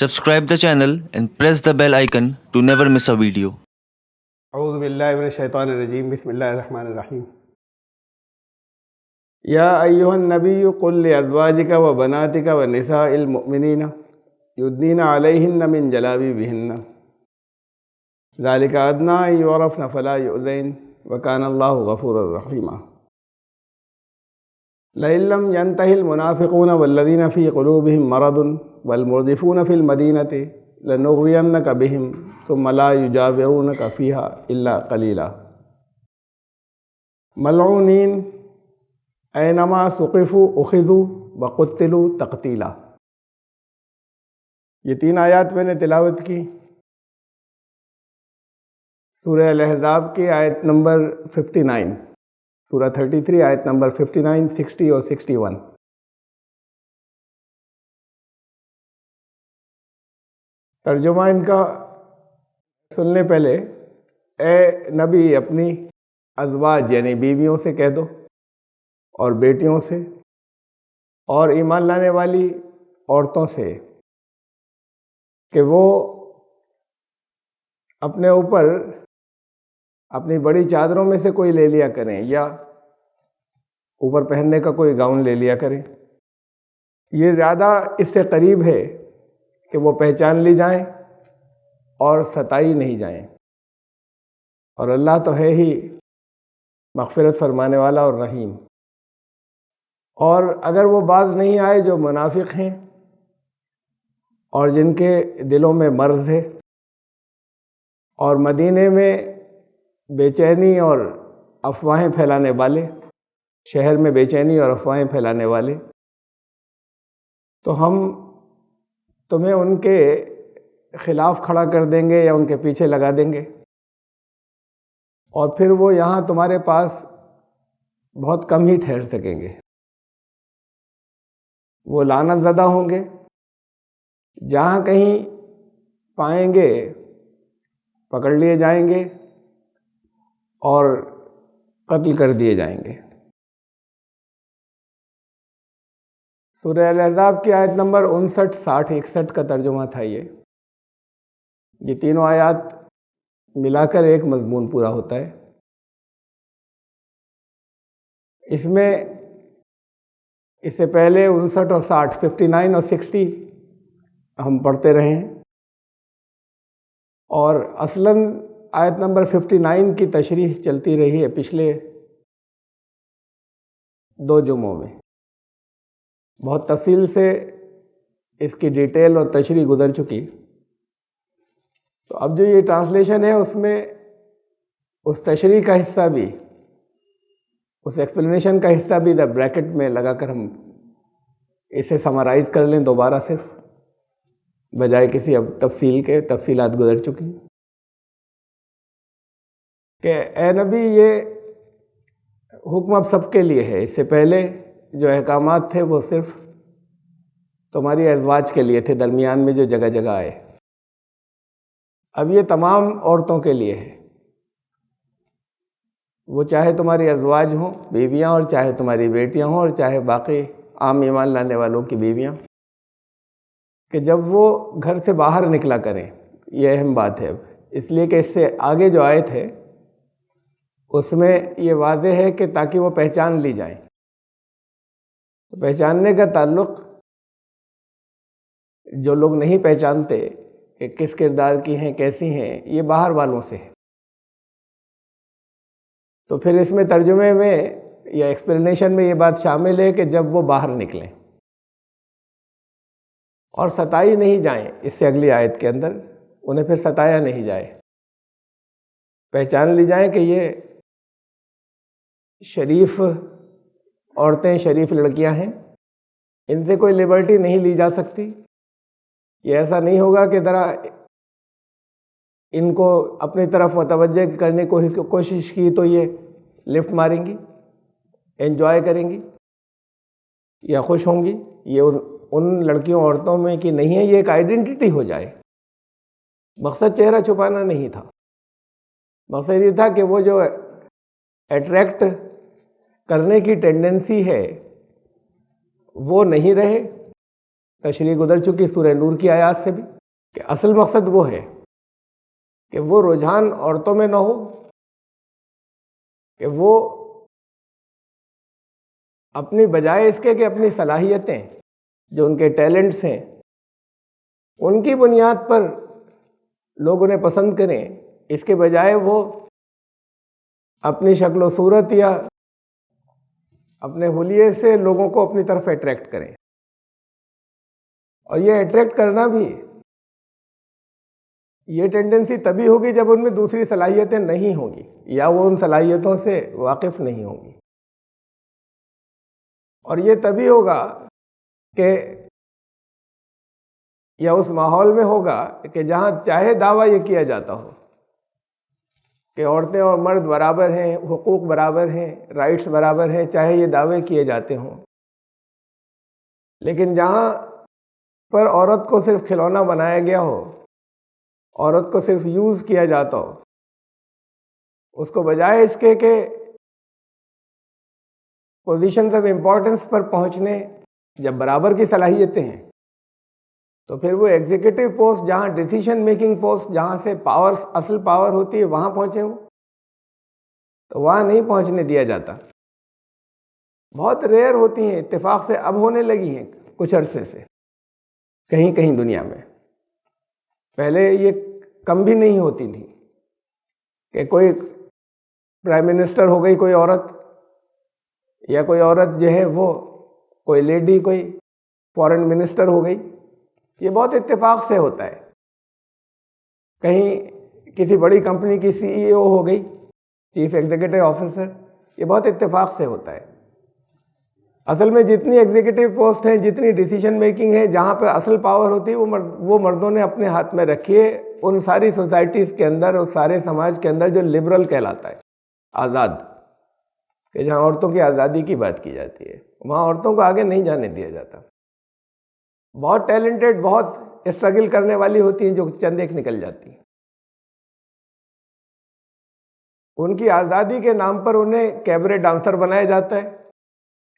Subscribe the channel and press the bell icon to never miss a video. اعوذ باللہ من الشیطان الرجیم بسم اللہ الرحمن الرحیم یا ایہا النبی قل لازواجک و بناتک و نساء المؤمنین یدنین علیہن من جلابیبہن ذالک ادنی ان یعرفن فلا یؤذین وکان اللہ غفورا رحیما لئن لم ينتهِ المنافقون والذین فی قلوبہم مرض والمردفون فی المدینة لنغوینک بہم ثم لا یجاورونک فیہا الا قلیلا ملعونین اینما ثقفوا اخذوا وقتلوا تقتیلا۔ یہ 3 آیات میں نے تلاوت کی سورہ الاحزاب کی آیت نمبر 59، سورہ 33 آیت نمبر 59، 60 اور 61۔ ترجمہ ان کا سننے پہلے اے نبی اپنی ازواج یعنی بیویوں سے کہہ دو اور بیٹیوں سے اور ایمان لانے والی عورتوں سے کہ وہ اپنے اوپر اپنی بڑی چادروں میں سے کوئی لے لیا کریں یا اوپر پہننے کا کوئی گاؤن لے لیا کریں۔ یہ زیادہ اس سے قریب ہے کہ وہ پہچان لی جائیں اور ستائی نہیں جائیں، اور اللہ تو ہے ہی مغفرت فرمانے والا اور رحیم۔ اور اگر وہ باز نہیں آئے جو منافق ہیں اور جن کے دلوں میں مرض ہے اور مدینے میں بے چینی اور افواہیں پھیلانے والے، شہر میں بے چینی اور افواہیں پھیلانے والے، تو ہم تمہیں ان کے خلاف کھڑا کر دیں گے یا ان کے پیچھے لگا دیں گے، اور پھر وہ یہاں تمہارے پاس بہت کم ہی ٹھہر سکیں گے۔ وہ لعنت زدہ ہوں گے، جہاں کہیں پائیں گے پکڑ لیے جائیں گے اور قتل کر دیے جائیں گے۔ سورہ الاحزاب کی آیت نمبر 59، 60، 61 کا ترجمہ تھا یہ تینوں آیات ملا کر ایک مضمون پورا ہوتا ہے۔ اس میں اس سے پہلے 59 اور 60، 59 اور 60 ہم پڑھتے رہے ہیں، اور اصلاً آیت نمبر 59 کی تشریح چلتی رہی ہے پچھلے 2 جمعوں میں، بہت تفصیل سے اس کی ڈیٹیل اور تشریح گزر چکی۔ تو اب جو یہ ٹرانسلیشن ہے اس میں اس تشریح کا حصہ بھی، اس ایکسپلینیشن کا حصہ بھی بریکٹ میں لگا کر ہم اسے سمرائز کر لیں دوبارہ، صرف بجائے کسی اب تفصیل کے، تفصیلات گزر چکی، کہ اے نبی یہ حکم اب سب کے لیے ہے۔ اس سے پہلے جو احکامات تھے وہ صرف تمہاری ازواج کے لیے تھے، درمیان میں جو جگہ جگہ آئے، اب یہ تمام عورتوں کے لیے ہے، وہ چاہے تمہاری ازواج ہوں، بیویاں، اور چاہے تمہاری بیٹیاں ہوں، اور چاہے باقی عام ایمان لانے والوں کی بیویاں، کہ جب وہ گھر سے باہر نکلا کریں۔ یہ اہم بات ہے اب، اس لیے کہ اس سے آگے جو آیت ہے اس میں یہ واضح ہے کہ تاکہ وہ پہچان لی جائیں۔ پہچاننے کا تعلق جو لوگ نہیں پہچانتے کہ کس کردار کی ہیں، کیسی ہیں، یہ باہر والوں سے ہے۔ تو پھر اس میں ترجمے میں یا ایکسپلینیشن میں یہ بات شامل ہے کہ جب وہ باہر نکلیں اور ستائی نہیں جائیں، اس سے اگلی آیت کے اندر انہیں پھر ستایا نہیں جائے، پہچان لی جائیں کہ یہ شریف عورتیں، شریف لڑکیاں ہیں، ان سے کوئی لبرٹی نہیں لی جا سکتی۔ یہ ایسا نہیں ہوگا کہ ذرا ان کو اپنی طرف متوجہ کرنے کو کوشش کی تو یہ لفٹ ماریں گی، انجوائے کریں گی یا خوش ہوں گی۔ یہ ان لڑکیوں عورتوں میں کی نہیں ہے، یہ ایک آئیڈینٹی ہو جائے۔ مقصد چہرہ چھپانا نہیں تھا، مقصد یہ تھا کہ وہ جو اٹریکٹ کرنے کی ٹینڈنسی ہے وہ نہیں رہے، تشریح گزر چکی سورہ نور کی آیات سے بھی، کہ اصل مقصد وہ ہے کہ وہ رجحان عورتوں میں نہ ہو کہ وہ اپنی بجائے اس کے کہ اپنی صلاحیتیں جو ان کے ٹیلنٹس ہیں ان کی بنیاد پر لوگ انہیں پسند کریں، اس کے بجائے وہ اپنی شکل و صورت یا اپنے حلیے سے لوگوں کو اپنی طرف اٹریکٹ کریں۔ اور یہ اٹریکٹ کرنا بھی یہ ٹینڈنسی تبھی ہوگی جب ان میں دوسری صلاحیتیں نہیں ہوں گی یا وہ ان صلاحیتوں سے واقف نہیں ہوں گی، اور یہ تبھی ہوگا کہ یا اس ماحول میں ہوگا کہ جہاں چاہے دعویٰ یہ کیا جاتا ہو کہ عورتیں اور مرد برابر ہیں، حقوق برابر ہیں، رائٹس برابر ہیں، چاہے یہ دعوے کیے جاتے ہوں، لیکن جہاں پر عورت کو صرف کھلونا بنایا گیا ہو، عورت کو صرف یوز کیا جاتا ہو، اس کو بجائے اس کے کہ پوزیشنز آف امپورٹنس پر پہنچنے جب برابر کی صلاحیتیں ہیں تو پھر وہ ایگزیکٹو پوسٹ جہاں ڈیسیشن میکنگ پوسٹ جہاں سے پاور اصل پاور ہوتی ہے وہاں پہنچے ہوں، تو وہاں نہیں پہنچنے دیا جاتا۔ بہت ریئر ہوتی ہیں، اتفاق سے اب ہونے لگی ہیں کچھ عرصے سے کہیں کہیں دنیا میں، پہلے یہ کم بھی نہیں ہوتی تھی کہ کوئی پرائم منسٹر ہو گئی کوئی عورت، یا کوئی عورت جو ہے وہ کوئی لیڈی کوئی فورن منسٹر ہو گئی، یہ بہت اتفاق سے ہوتا ہے۔ کہیں کسی بڑی کمپنی کی سی ای او ہو گئی، چیف ایگزیکٹو آفیسر، یہ بہت اتفاق سے ہوتا ہے۔ اصل میں جتنی ایگزیکٹو پوسٹ ہیں، جتنی ڈیسیشن میکنگ ہے، جہاں پہ اصل پاور ہوتی ہے وہ مردوں نے اپنے ہاتھ میں رکھی ہے، ان ساری سوسائٹیز کے اندر اور سارے سماج کے اندر جو لبرل کہلاتا ہے، آزاد، کہ جہاں عورتوں کی آزادی کی بات کی جاتی ہے، وہاں عورتوں کو آگے نہیں جانے دیا جاتا۔ بہت ٹیلنٹڈ، بہت اسٹرگل کرنے والی ہوتی ہیں جو چند ایک نکل جاتی ہیں، ان کی آزادی کے نام پر انہیں کیبرے ڈانسر بنایا جاتا ہے،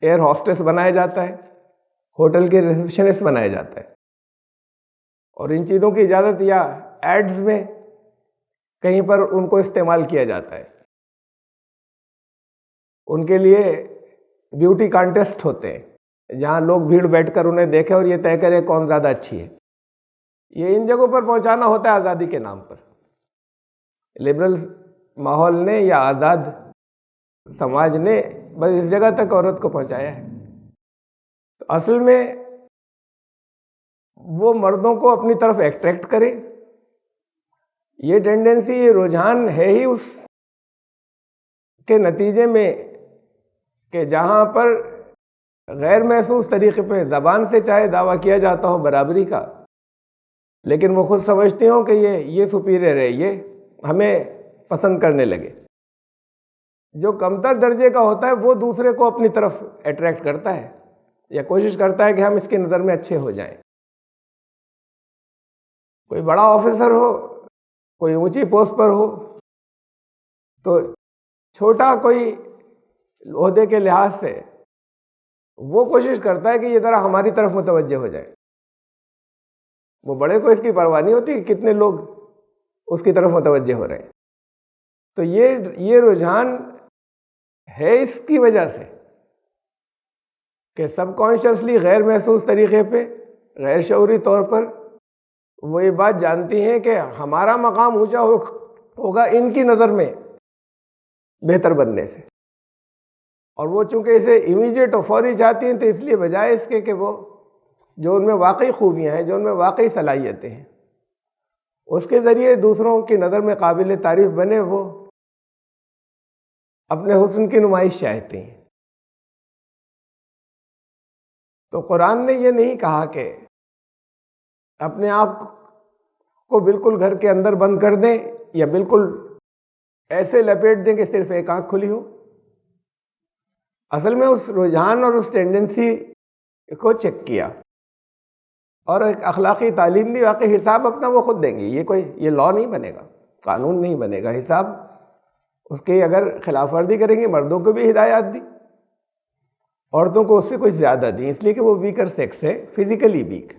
ایئر ہوسٹس بنایا جاتا ہے، ہوٹل کے ریسیپشنسٹ بنایا جاتا ہے، اور ان چیزوں کی اجازت یا ایڈز میں کہیں پر ان کو استعمال کیا جاتا ہے۔ ان کے لیے بیوٹی کانٹیسٹ ہوتے ہیں جہاں لوگ بھیڑ بیٹھ کر انہیں دیکھیں اور یہ طے کریں کون زیادہ اچھی ہے۔ یہ ان جگہوں پر پہنچانا ہوتا ہے آزادی کے نام پر۔ لبرل ماحول نے یا آزاد سماج نے بس اس جگہ تک عورت کو پہنچایا ہے۔ تو اصل میں وہ مردوں کو اپنی طرف ایٹریکٹ کرے، یہ ٹینڈنسی، یہ رجحان ہے ہی اس کے نتیجے میں کہ جہاں پر غیر محسوس طریقے پہ زبان سے چاہے دعویٰ کیا جاتا ہو برابری کا، لیکن وہ خود سمجھتے ہوں کہ یہ سپیریئر ہے، یہ ہمیں پسند کرنے لگے۔ جو کمتر درجے کا ہوتا ہے وہ دوسرے کو اپنی طرف اٹریکٹ کرتا ہے یا کوشش کرتا ہے کہ ہم اس کی نظر میں اچھے ہو جائیں۔ کوئی بڑا آفیسر ہو، کوئی اونچی پوسٹ پر ہو، تو چھوٹا کوئی عہدے کے لحاظ سے وہ کوشش کرتا ہے کہ یہ ذرا ہماری طرف متوجہ ہو جائے۔ وہ بڑے کو اس کی پرواہ نہیں ہوتی کہ کتنے لوگ اس کی طرف متوجہ ہو رہے ہیں۔ تو یہ رجحان ہے اس کی وجہ سے کہ سب کانشیسلی غیر محسوس طریقے پہ، غیر شعوری طور پر وہ یہ بات جانتی ہیں کہ ہمارا مقام اونچا ہوگا ان کی نظر میں بہتر بننے سے، اور وہ چونکہ اسے امیڈیٹ اور فوری چاہتی ہیں، تو اس لیے بجائے اس کے کہ وہ جو ان میں واقعی خوبیاں ہیں، جو ان میں واقعی صلاحیتیں ہیں، اس کے ذریعے دوسروں کی نظر میں قابل تعریف بنے، وہ اپنے حسن کی نمائش چاہتے ہیں۔ تو قرآن نے یہ نہیں کہا کہ اپنے آپ کو بالکل گھر کے اندر بند کر دیں یا بالکل ایسے لپیٹ دیں کہ صرف ایک آنکھ کھلی ہو۔ اصل میں اس رجحان اور اس ٹینڈنسی کو چیک کیا، اور ایک اخلاقی تعلیم دی، واقعی حساب اپنا وہ خود دیں گے، یہ لا نہیں بنے گا، قانون نہیں بنے گا، حساب اس کے اگر خلاف ورزی کریں گے، مردوں کو بھی ہدایات دی عورتوں کو اس سے کچھ زیادہ دیں، اس لیے کہ وہ ویکر سیکس ہے، فزیکلی ویک،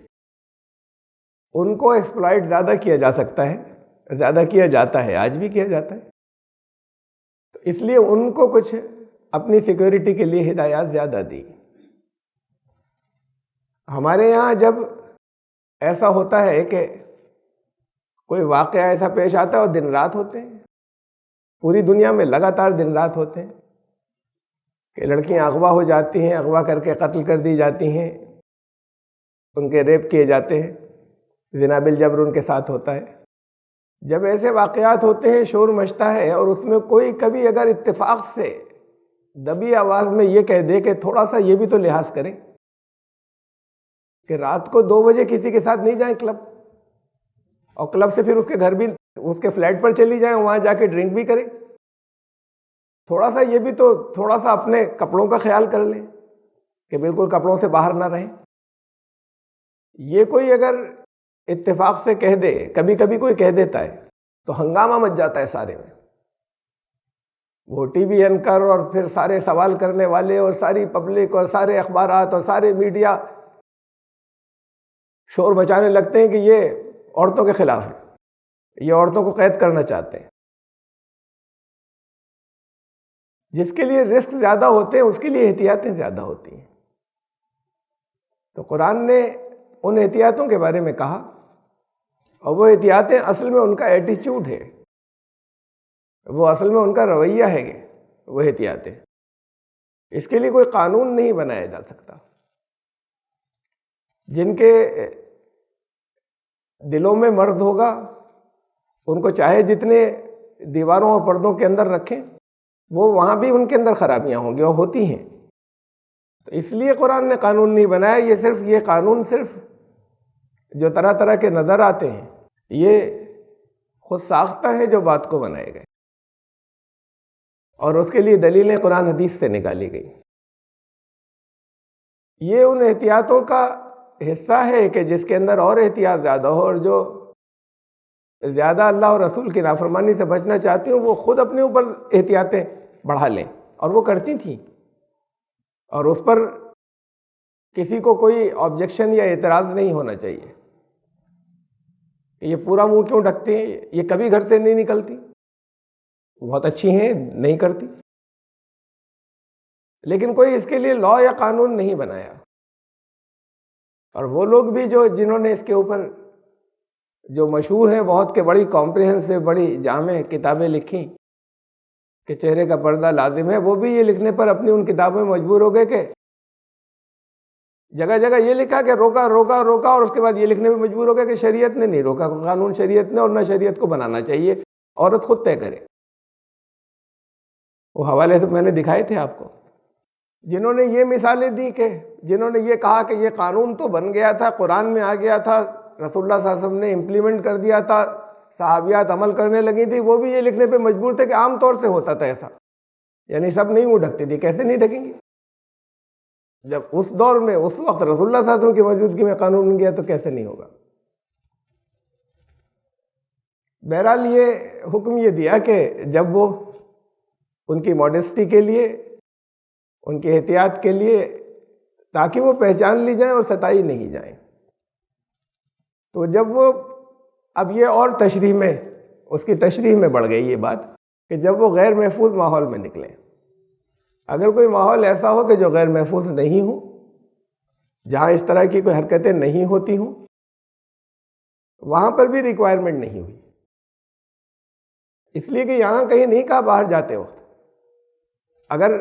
ان کو ایکسپلائٹ زیادہ کیا جا سکتا ہے، زیادہ کیا جاتا ہے، آج بھی کیا جاتا ہے، تو اس لیے ان کو کچھ اپنی سیکیورٹی کے لیے ہدایات زیادہ دی۔ ہمارے یہاں جب ایسا ہوتا ہے کہ کوئی واقعہ ایسا پیش آتا ہے اور دن رات ہوتے ہیں، پوری دنیا میں لگاتار دن رات ہوتے ہیں کہ لڑکیاں اغوا ہو جاتی ہیں، اغوا کر کے قتل کر دی جاتی ہیں، ان کے ریپ کیے جاتے ہیں، زنا بالجبر ان کے ساتھ ہوتا ہے۔ جب ایسے واقعات ہوتے ہیں، شور مچتا ہے، اور اس میں کوئی کبھی اگر اتفاق سے دبی آواز میں یہ کہہ دے کہ تھوڑا سا یہ بھی تو لحاظ کریں کہ رات کو 2 بجے کسی کے ساتھ نہیں جائیں کلب، اور کلب سے پھر اس کے گھر بھی، اس کے فلیٹ پر چلی جائیں، وہاں جا کے ڈرنک بھی کریں، تھوڑا سا یہ بھی تو، تھوڑا سا اپنے کپڑوں کا خیال کر لیں کہ بالکل کپڑوں سے باہر نہ رہیں۔ یہ کوئی اگر اتفاق سے کہہ دے، کبھی کبھی کوئی کہہ دیتا ہے تو ہنگامہ مچ جاتا ہے سارے میں، وہ ٹی وی اینکر اور پھر سارے سوال کرنے والے اور ساری پبلک اور سارے اخبارات اور سارے میڈیا شور مچانے لگتے ہیں کہ یہ عورتوں کے خلاف ہے، یہ عورتوں کو قید کرنا چاہتے ہیں۔ جس کے لیے رسک زیادہ ہوتے ہیں اس کے لیے احتیاطیں زیادہ ہوتی ہیں، تو قرآن نے ان احتیاطوں کے بارے میں کہا، اور وہ احتیاطیں اصل میں ان کا ایٹیچیوڈ ہے، وہ اصل میں ان کا رویہ ہے، وہ احتیاطیں، اس کے لیے کوئی قانون نہیں بنایا جا سکتا۔ جن کے دلوں میں مرض ہوگا ان کو چاہے جتنے دیواروں اور پردوں کے اندر رکھیں، وہ وہاں بھی ان کے اندر خرابیاں ہوں گی اور ہوتی ہیں، تو اس لیے قرآن نے قانون نہیں بنایا۔ یہ قانون صرف جو طرح طرح کے نظر آتے ہیں، یہ خود ساختہ ہے جو بات کو بنائے گئے، اور اس کے لیے دلیلیں قرآن حدیث سے نکالی گئی۔ یہ ان احتیاطوں کا حصہ ہے کہ جس کے اندر اور احتیاط زیادہ ہو، اور جو زیادہ اللہ اور رسول کی نافرمانی سے بچنا چاہتی ہوں وہ خود اپنے اوپر احتیاطیں بڑھا لیں، اور وہ کرتی تھیں، اور اس پر کسی کو کوئی آبجیکشن یا اعتراض نہیں ہونا چاہیے کہ یہ پورا منہ کیوں ڈھکتے ہیں، یہ کبھی گھر سے نہیں نکلتی، بہت اچھی ہیں، نہیں کرتی، لیکن کوئی اس کے لیے لا یا قانون نہیں بنایا۔ اور وہ لوگ بھی جنہوں نے اس کے اوپر جو مشہور ہیں بہت، کہ بڑی کمپریہنسو، بڑی جامع کتابیں لکھی کہ چہرے کا پردہ لازم ہے، وہ بھی یہ لکھنے پر اپنی ان کتابوں میں مجبور ہو گئے کہ جگہ جگہ یہ لکھا کہ روکا روکا روکا، اور اس کے بعد یہ لکھنے میں مجبور ہو گئے کہ شریعت نے نہیں روکا، قانون شریعت نے، اور نہ شریعت کو بنانا چاہیے، عورت خود طے کرے۔ وہ حوالے سے میں نے دکھائے تھے آپ کو، جنہوں نے یہ مثالیں دی، کہ جنہوں نے یہ کہا کہ یہ قانون تو بن گیا تھا، قرآن میں آ گیا تھا، رسول اللہ صلی اللہ علیہ وسلم نے امپلیمنٹ کر دیا تھا، صحابیات عمل کرنے لگی تھی، وہ بھی یہ لکھنے پہ مجبور تھے کہ عام طور سے ہوتا تھا ایسا، یعنی سب نہیں منہ ڈھکتی تھی۔ کیسے نہیں ڈھکیں گی؟ جب اس دور میں، اس وقت رسول اللہ صلی اللہ علیہ وسلم کی موجودگی میں قانون بن گیا تو کیسے نہیں ہوگا؟ بہرحال یہ حکم یہ دیا کہ جب وہ ان کی ماڈسٹی کے لیے، ان کی احتیاط کے لیے، تاکہ وہ پہچان لی جائیں اور ستائی نہیں جائیں، تو جب وہ، اب یہ اور تشریح میں، اس کی تشریح میں بڑھ گئی یہ بات کہ جب وہ غیر محفوظ ماحول میں نکلیں، اگر کوئی ماحول ایسا ہو کہ جو غیر محفوظ نہیں ہو، جہاں اس طرح کی کوئی حرکتیں نہیں ہوتی ہوں، وہاں پر بھی ریکوائرمنٹ نہیں ہوئی، اس لیے کہ یہاں کہیں نہیں کہا باہر جاتے وقت۔ اگر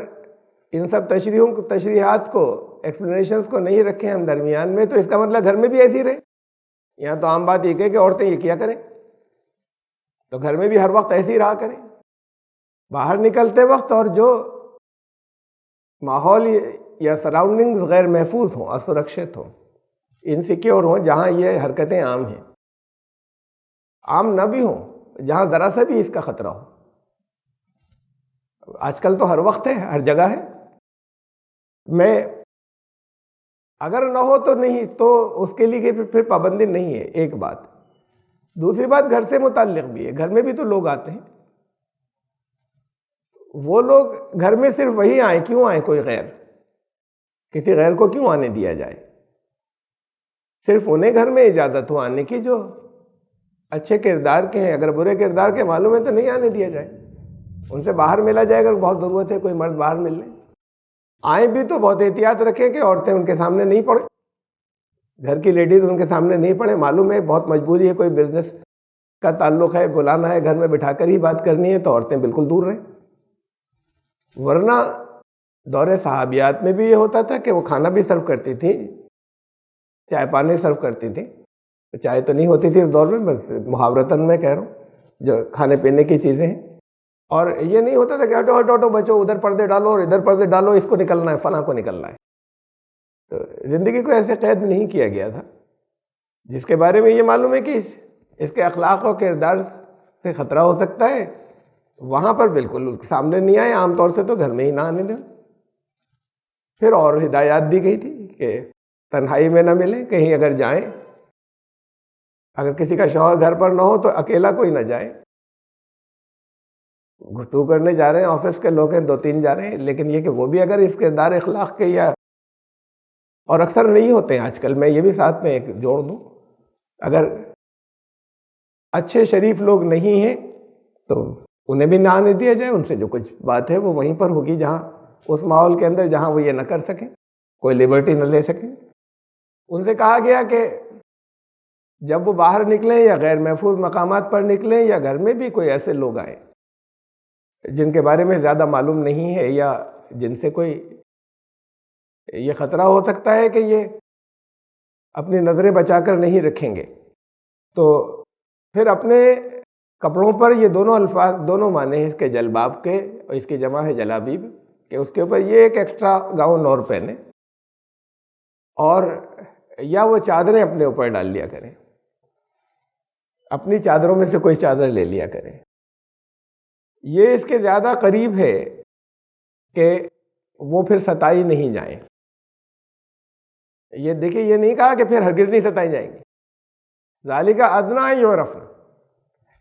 ان سب تشریحات کو، ایکسپلینیشنز کو نہیں رکھیں ہم درمیان میں، تو اس کا مطلب گھر میں بھی ایسی رہے۔ یہاں تو عام بات یہ کہ عورتیں یہ کیا کریں، تو گھر میں بھی ہر وقت ایسے ہی رہا کریں۔ باہر نکلتے وقت اور جو ماحول یا سراؤنڈنگز غیر محفوظ ہوں، اسرکشت ہوں، انسیکیور ہوں، جہاں یہ حرکتیں عام ہیں، عام نہ بھی ہوں، جہاں ذرا سا بھی اس کا خطرہ ہو۔ آج کل تو ہر وقت ہے، ہر جگہ ہے، میں اگر نہ ہو تو نہیں، تو اس کے لیے پھر پابندی نہیں ہے، ایک بات۔ دوسری بات گھر سے متعلق بھی ہے، گھر میں بھی تو لوگ آتے ہیں، وہ لوگ گھر میں صرف وہی آئیں، کیوں آئیں کوئی غیر؟ کسی غیر کو کیوں آنے دیا جائے؟ صرف انہیں گھر میں اجازت ہو آنے کی جو اچھے کردار کے ہیں، اگر برے کردار کے معلوم ہے تو نہیں آنے دیا جائے، ان سے باہر ملا جائے اگر بہت ضرورت ہے، کوئی مرد باہر مل لیں۔ آئیں بھی تو بہت احتیاط رکھیں کہ عورتیں ان کے سامنے نہیں پڑیں، گھر کی لیڈیز ان کے سامنے نہیں پڑیں، معلوم ہے بہت مجبوری ہے، کوئی بزنس کا تعلق ہے، بلانا ہے، گھر میں بٹھا کر ہی بات کرنی ہے، تو عورتیں بالکل دور رہیں۔ ورنہ دور صحابیات میں بھی یہ ہوتا تھا کہ وہ کھانا بھی سرو کرتی تھی، چائے پانی سرو کرتی تھی، چائے تو نہیں ہوتی تھی اس دور میں، بس محاورتاً میں کہہ رہا ہوں، جو کھانے پینے کی چیزیں ہیں۔ اور یہ نہیں ہوتا تھا کہ ہٹو ہٹو ہٹو بچو، ادھر پردے ڈالو اور ادھر پردے ڈالو، اس کو نکلنا ہے، فلاں کو نکلنا ہے۔ تو زندگی کو ایسے قید نہیں کیا گیا تھا۔ جس کے بارے میں یہ معلوم ہے کہ اس کے اخلاق و کردار سے خطرہ ہو سکتا ہے، وہاں پر بالکل سامنے نہیں آئے، عام طور سے تو گھر میں ہی نہ آنے دیں۔ پھر اور ہدایات دی گئی تھی کہ تنہائی میں نہ ملیں، کہیں اگر جائیں، اگر کسی کا شوہر گھر پر نہ ہو تو اکیلا کوئی نہ جائے۔ گفتگو کرنے جا رہے ہیں، آفس کے لوگ ہیں، 2-3 جا رہے ہیں، لیکن یہ کہ وہ بھی اگر اس کردار اخلاق کے یا، اور اکثر نہیں ہوتے ہیں آج کل، میں یہ بھی ساتھ میں ایک جوڑ دوں، اگر اچھے شریف لوگ نہیں ہیں تو انہیں بھی نہ آنے دیا جائے، ان سے جو کچھ بات ہے وہ وہیں پر ہوگی، جہاں اس ماحول کے اندر جہاں وہ یہ نہ کر سکیں، کوئی لیبرٹی نہ لے سکیں۔ ان سے کہا گیا کہ جب وہ باہر نکلیں یا غیر محفوظ مقامات پر نکلیں، یا گھر میں بھی کوئی ایسے لوگ آئیں جن کے بارے میں زیادہ معلوم نہیں ہے، یا جن سے کوئی یہ خطرہ ہو سکتا ہے کہ یہ اپنی نظریں بچا کر نہیں رکھیں گے، تو پھر اپنے کپڑوں پر یہ دونوں الفاظ، دونوں معنی ہیں اس کے جلباب کے، اور اس کی جمع ہے جلابیب، کہ اس کے اوپر یہ ایک ایکسٹرا گاؤن اور پہنے، اور یا وہ چادریں اپنے اوپر ڈال لیا کریں، اپنی چادروں میں سے کوئی چادر لے لیا کریں۔ یہ اس کے زیادہ قریب ہے کہ وہ پھر ستائی نہیں جائیں۔ یہ دیکھیں، یہ نہیں کہا کہ پھر ہرگز نہیں ستائی جائیں گی، ذالک ادنیٰ ان یعرفن،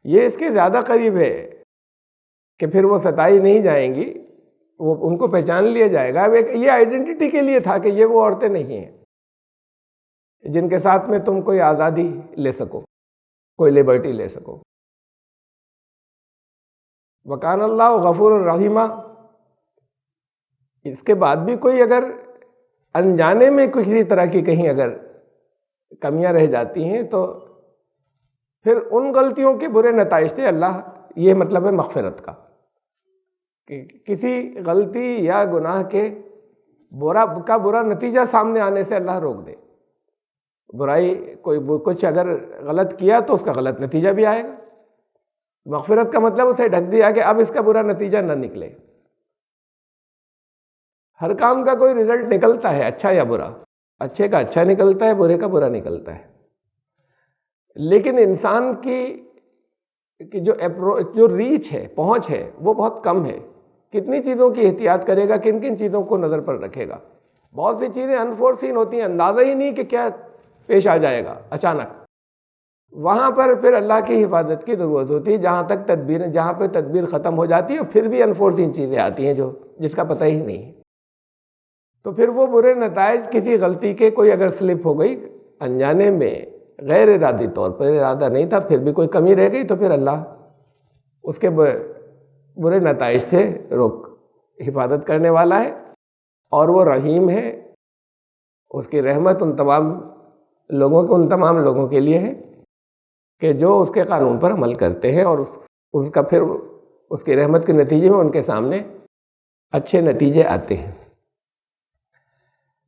یہ اس کے زیادہ قریب ہے کہ پھر وہ ستائی نہیں جائیں گی، وہ ان کو پہچان لیا جائے گا۔ یہ آئیڈینٹی کے لیے تھا کہ یہ وہ عورتیں نہیں ہیں جن کے ساتھ میں تم کوئی آزادی لے سکو، کوئی لیبرٹی لے سکو۔ وَكَانَ اللَّهُ غَفُورًا رَحِيمًا۔ اس کے بعد بھی کوئی اگر انجانے میں کسی طرح کی کہیں اگر کمیاں رہ جاتی ہیں تو پھر ان غلطیوں کے برے نتائج سے اللہ، یہ مطلب ہے مغفرت کا، کہ کسی غلطی یا گناہ کے برا نتیجہ سامنے آنے سے اللہ روک دے۔ برائی کوئی کچھ اگر غلط کیا تو اس کا غلط نتیجہ بھی آئے گا، مغفرت کا مطلب اسے ڈھک دیا کہ اب اس کا برا نتیجہ نہ نکلے۔ ہر کام کا کوئی رزلٹ نکلتا ہے، اچھا یا برا، اچھے کا اچھا نکلتا ہے، برے کا برا نکلتا ہے، لیکن انسان کی جو ریچ ہے، پہنچ ہے، وہ بہت کم ہے۔ کتنی چیزوں کی احتیاط کرے گا، کن کن چیزوں کو نظر پر رکھے گا۔ بہت سی چیزیں انفورسین ہوتی ہیں، اندازہ ہی نہیں کہ کیا پیش آ جائے گا اچانک، وہاں پر پھر اللہ کی حفاظت کی ضرورت ہوتی ہے، جہاں پہ تدبیر ختم ہو جاتی ہے، پھر بھی انفورسین چیزیں آتی ہیں جس کا پتہ ہی نہیں ہے۔ تو پھر وہ برے نتائج کسی غلطی کے، کوئی اگر سلپ ہو گئی انجانے میں، غیر ارادی طور پر، ارادہ نہیں تھا، پھر بھی کوئی کمی رہ گئی، تو پھر اللہ اس کے برے نتائج سے حفاظت کرنے والا ہے، اور وہ رحیم ہے۔ اس کی رحمت ان تمام لوگوں کے لیے ہے کہ جو اس کے قانون پر عمل کرتے ہیں، اور اس کا پھر اس کی رحمت کے نتیجے میں ان کے سامنے اچھے نتیجے آتے ہیں۔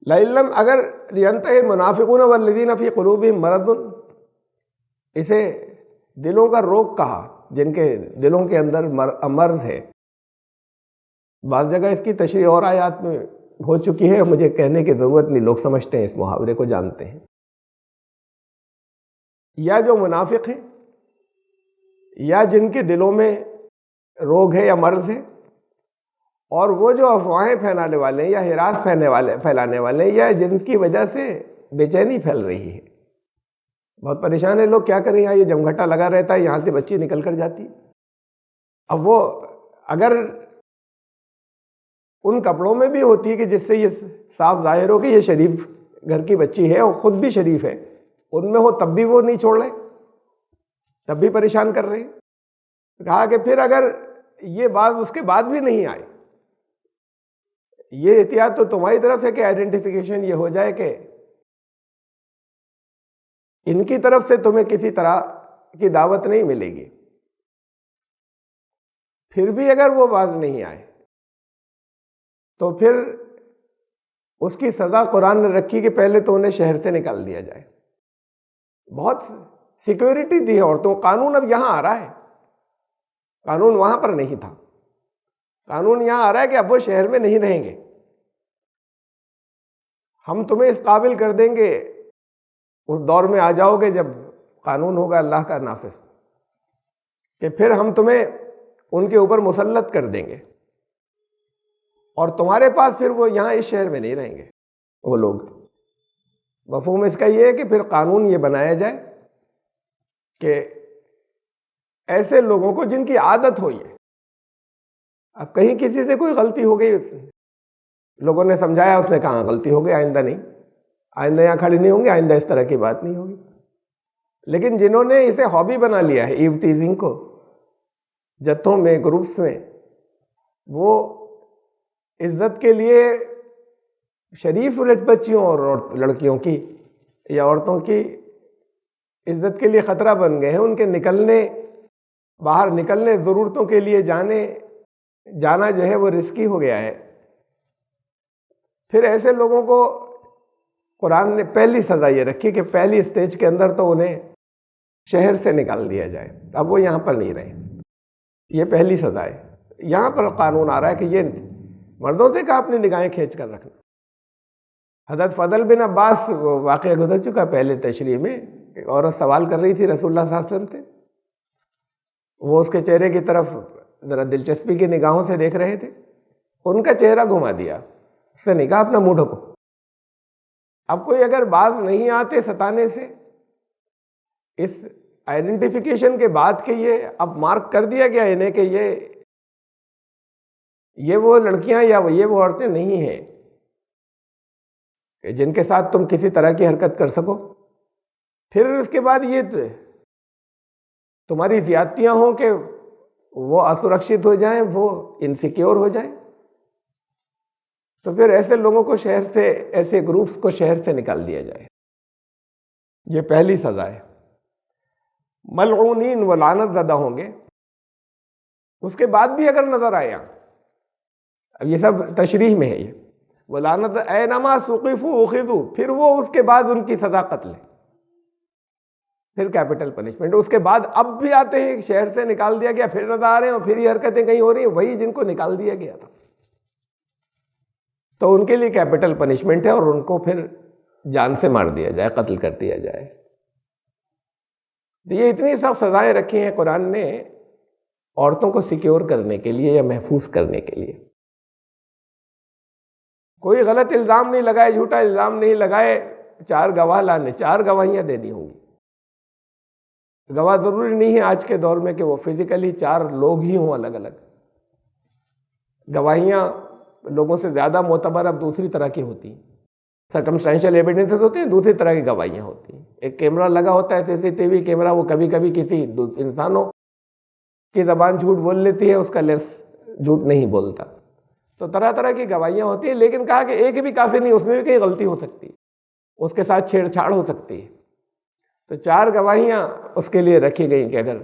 لَإِلَّمْ، اگر لِيَنْتَهِ الْمُنَافِقُونَ وَالَّذِينَ فِي قُلُوبِهِم مَرَضٌ، اسے دلوں کا روگ کہا، جن کے دلوں کے اندر مرض ہے۔ بعض جگہ اس کی تشریح اور آیات میں ہو چکی ہے، مجھے کہنے کی ضرورت نہیں، لوگ سمجھتے ہیں، اس محاورے کو جانتے ہیں۔ یا جو منافق ہیں، یا جن کے دلوں میں روگ ہے یا مرض ہے، اور وہ جو افواہیں پھیلانے والے ہیں یا ہراس پھیلانے والے ہیں، یا جن کی وجہ سے بے چینی پھیل رہی ہے، بہت پریشان ہے لوگ، کیا کریں، یہاں یہ جمگھٹا لگا رہتا ہے، یہاں سے بچی نکل کر جاتی ہے۔ اب وہ اگر ان کپڑوں میں بھی ہوتی ہے کہ جس سے یہ صاف ظاہر ہو کہ یہ شریف گھر کی بچی ہے اور خود بھی شریف ہے، ان میں ہو تب بھی وہ نہیں چھوڑ رہے، تب بھی پریشان کر رہے ہیں۔ کہا کہ پھر اگر یہ بات اس کے بعد بھی نہیں آئے، یہ احتیاط تو تمہاری طرف سے کہ آئیڈینٹیفیکیشن یہ ہو جائے کہ ان کی طرف سے تمہیں کسی طرح کی دعوت نہیں ملے گی۔ پھر بھی اگر وہ باز نہیں آئے تو پھر اس کی سزا قرآن نے رکھی کہ پہلے تو انہیں شہر سے نکال دیا جائے۔ بہت سیکیورٹی دی ہے عورتوں کو۔ قانون اب یہاں آ رہا ہے، قانون وہاں پر نہیں تھا۔ قانون یہاں آ رہا ہے کہ اب وہ شہر میں نہیں رہیں گے، ہم تمہیں اس قابل کر دیں گے، اس دور میں آ جاؤ گے جب قانون ہوگا اللہ کا نافذ، کہ پھر ہم تمہیں ان کے اوپر مسلط کر دیں گے، اور تمہارے پاس پھر وہ یہاں اس شہر میں نہیں رہیں گے وہ لوگ۔ مفہوم اس کا یہ ہے کہ پھر قانون یہ بنایا جائے کہ ایسے لوگوں کو جن کی عادت ہوئی ہے، اب کہیں کسی سے کوئی غلطی ہو گئی، لوگوں نے سمجھایا، اس نے کہا غلطی ہو گئی، آئندہ نہیں، آئندہ یہاں کھڑی نہیں ہوں گے، آئندہ اس طرح کی بات نہیں ہوگی۔ لیکن جنہوں نے اسے ہابی بنا لیا ہے، ایو ٹیزنگ کو، جتھوں میں، گروپس میں، وہ عزت کے لیے شریف بچیوں اور لڑکیوں کی یا عورتوں کی عزت کے لیے خطرہ بن گئے ہیں۔ ان کے نکلنے، باہر نکلنے، ضرورتوں کے لیے جانا جو ہے وہ رسکی ہو گیا ہے۔ پھر ایسے لوگوں کو قرآن نے پہلی سزا یہ رکھی کہ پہلی سٹیج کے اندر تو انہیں شہر سے نکال دیا جائے، اب وہ یہاں پر نہیں رہے۔ یہ پہلی سزا ہے۔ یہاں پر قانون آ رہا ہے کہ یہ مردوں سے کہا اپنی نگاہیں کھینچ کر رکھنا۔ حضرت فضل بن عباس، واقعہ گزر چکا پہلے تشریح میں، ایک عورت سوال کر رہی تھی رسول اللہ صلی اللہ علیہ وسلم سے، وہ اس کے چہرے کی طرف ذرا دلچسپی کی نگاہوں سے دیکھ رہے تھے، ان کا چہرہ گھما دیا، اس نے کہا اپنا منہ ڈھکو۔ اب کوئی اگر باز نہیں آتے ستانے سے، اس آئیڈینٹیفیکیشن کے بعد کہ یہ اب مارک کر دیا گیا انہیں کہ یہ وہ لڑکیاں یا یہ وہ عورتیں نہیں ہیں کہ جن کے ساتھ تم کسی طرح کی حرکت کر سکو، پھر اس کے بعد یہ تمہاری زیادتیاں ہوں کہ وہ اسرکشت ہو جائیں، وہ انسیکیور ہو جائیں، تو پھر ایسے لوگوں کو شہر سے، ایسے گروپس کو شہر سے نکال دیا جائے۔ یہ پہلی سزا ہے۔ ملعونین، وہ لعنت زدہ ہوں گے۔ اس کے بعد بھی اگر نظر آیا، اب یہ سب تشریح میں ہے، یہ وہ لعنت اینما ثقفوا اخذوا، پھر وہ اس کے بعد ان کی سزا قتل ہے، پھر کیپٹل پنشمنٹ۔ اس کے بعد اب بھی آتے ہیں، شہر سے نکال دیا گیا، پھر نظر آ رہے ہیں، اور پھر یہ حرکتیں کہیں ہو رہی ہیں، وہی جن کو نکال دیا گیا تھا، تو ان کے لیے کیپٹل پنشمنٹ ہے، اور ان کو پھر جان سے مار دیا جائے، قتل کر دیا جائے۔ یہ اتنی سخت سزائیں رکھی ہیں قرآن نے عورتوں کو سیکیور کرنے کے لیے یا محفوظ کرنے کے لیے۔ کوئی غلط الزام نہیں لگائے، جھوٹا الزام نہیں لگائے، 4 گواہ لانے، 4 گواہیاں دینی ہوں گی۔ گواہ ضروری نہیں ہے آج کے دور میں کہ وہ فزیکلی 4 لوگ ہی ہوں الگ الگ۔ گواہیاں لوگوں سے زیادہ معتبر اب دوسری طرح کی ہوتی ہیں، سرکمسٹینشل ایویڈنسز ہوتے ہیں، دوسری طرح کی گواہیاں ہوتی ہیں۔ ایک کیمرہ لگا ہوتا ہے، CCTV کیمرہ، وہ کبھی کبھی کسی انسانوں کی زبان جھوٹ بول لیتی ہے، اس کا لینس جھوٹ نہیں بولتا، تو طرح طرح کی گواہیاں ہوتی ہیں۔ لیکن کہا کہ ایک بھی کافی نہیں، اس میں بھی کہیں غلطی ہو سکتی ہے، اس کے ساتھ چھیڑ چھاڑ ہو سکتی ہے، تو 4 گواہیاں اس کے لیے رکھی گئیں کہ اگر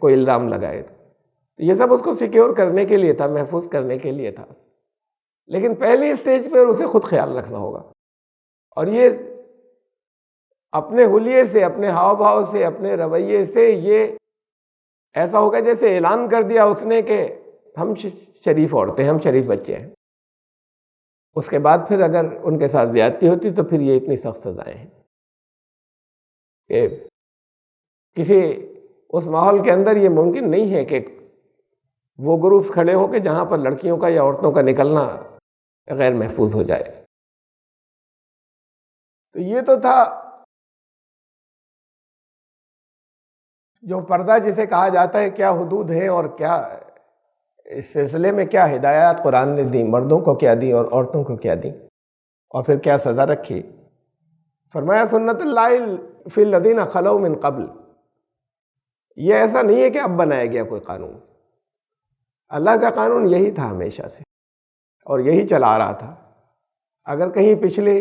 کوئی الزام لگائے تو یہ سب اس کو سیکیور کرنے کے لیے تھا، محفوظ کرنے کے لیے تھا۔ لیکن پہلی سٹیج پہ اسے خود خیال رکھنا ہوگا، اور یہ اپنے حلیے سے، اپنے ہاؤ بھاؤ سے، اپنے رویے سے یہ ایسا ہوگا جیسے اعلان کر دیا اس نے کہ ہم شریف عورتیں، ہم شریف بچے ہیں۔ اس کے بعد پھر اگر ان کے ساتھ زیادتی ہوتی تو پھر یہ اتنی سخت سزائیں ہیں کہ کسی اس ماحول کے اندر یہ ممکن نہیں ہے کہ وہ گروپس کھڑے ہوں کہ جہاں پر لڑکیوں کا یا عورتوں کا نکلنا غیر محفوظ ہو جائے۔ تو یہ تو تھا جو پردہ جسے کہا جاتا ہے، کیا حدود ہیں اور کیا اس سلسلے میں کیا ہدایات قرآن نے دی، مردوں کو کیا دی اور عورتوں کو کیا دی، اور پھر کیا سزا رکھی؟ فرمایا سنت اللہ فی الذین خلو من قبل، یہ ایسا نہیں ہے کہ اب بنایا گیا کوئی قانون، اللہ کا قانون یہی تھا ہمیشہ سے اور یہی چلا آ رہا تھا۔ اگر کہیں پچھلے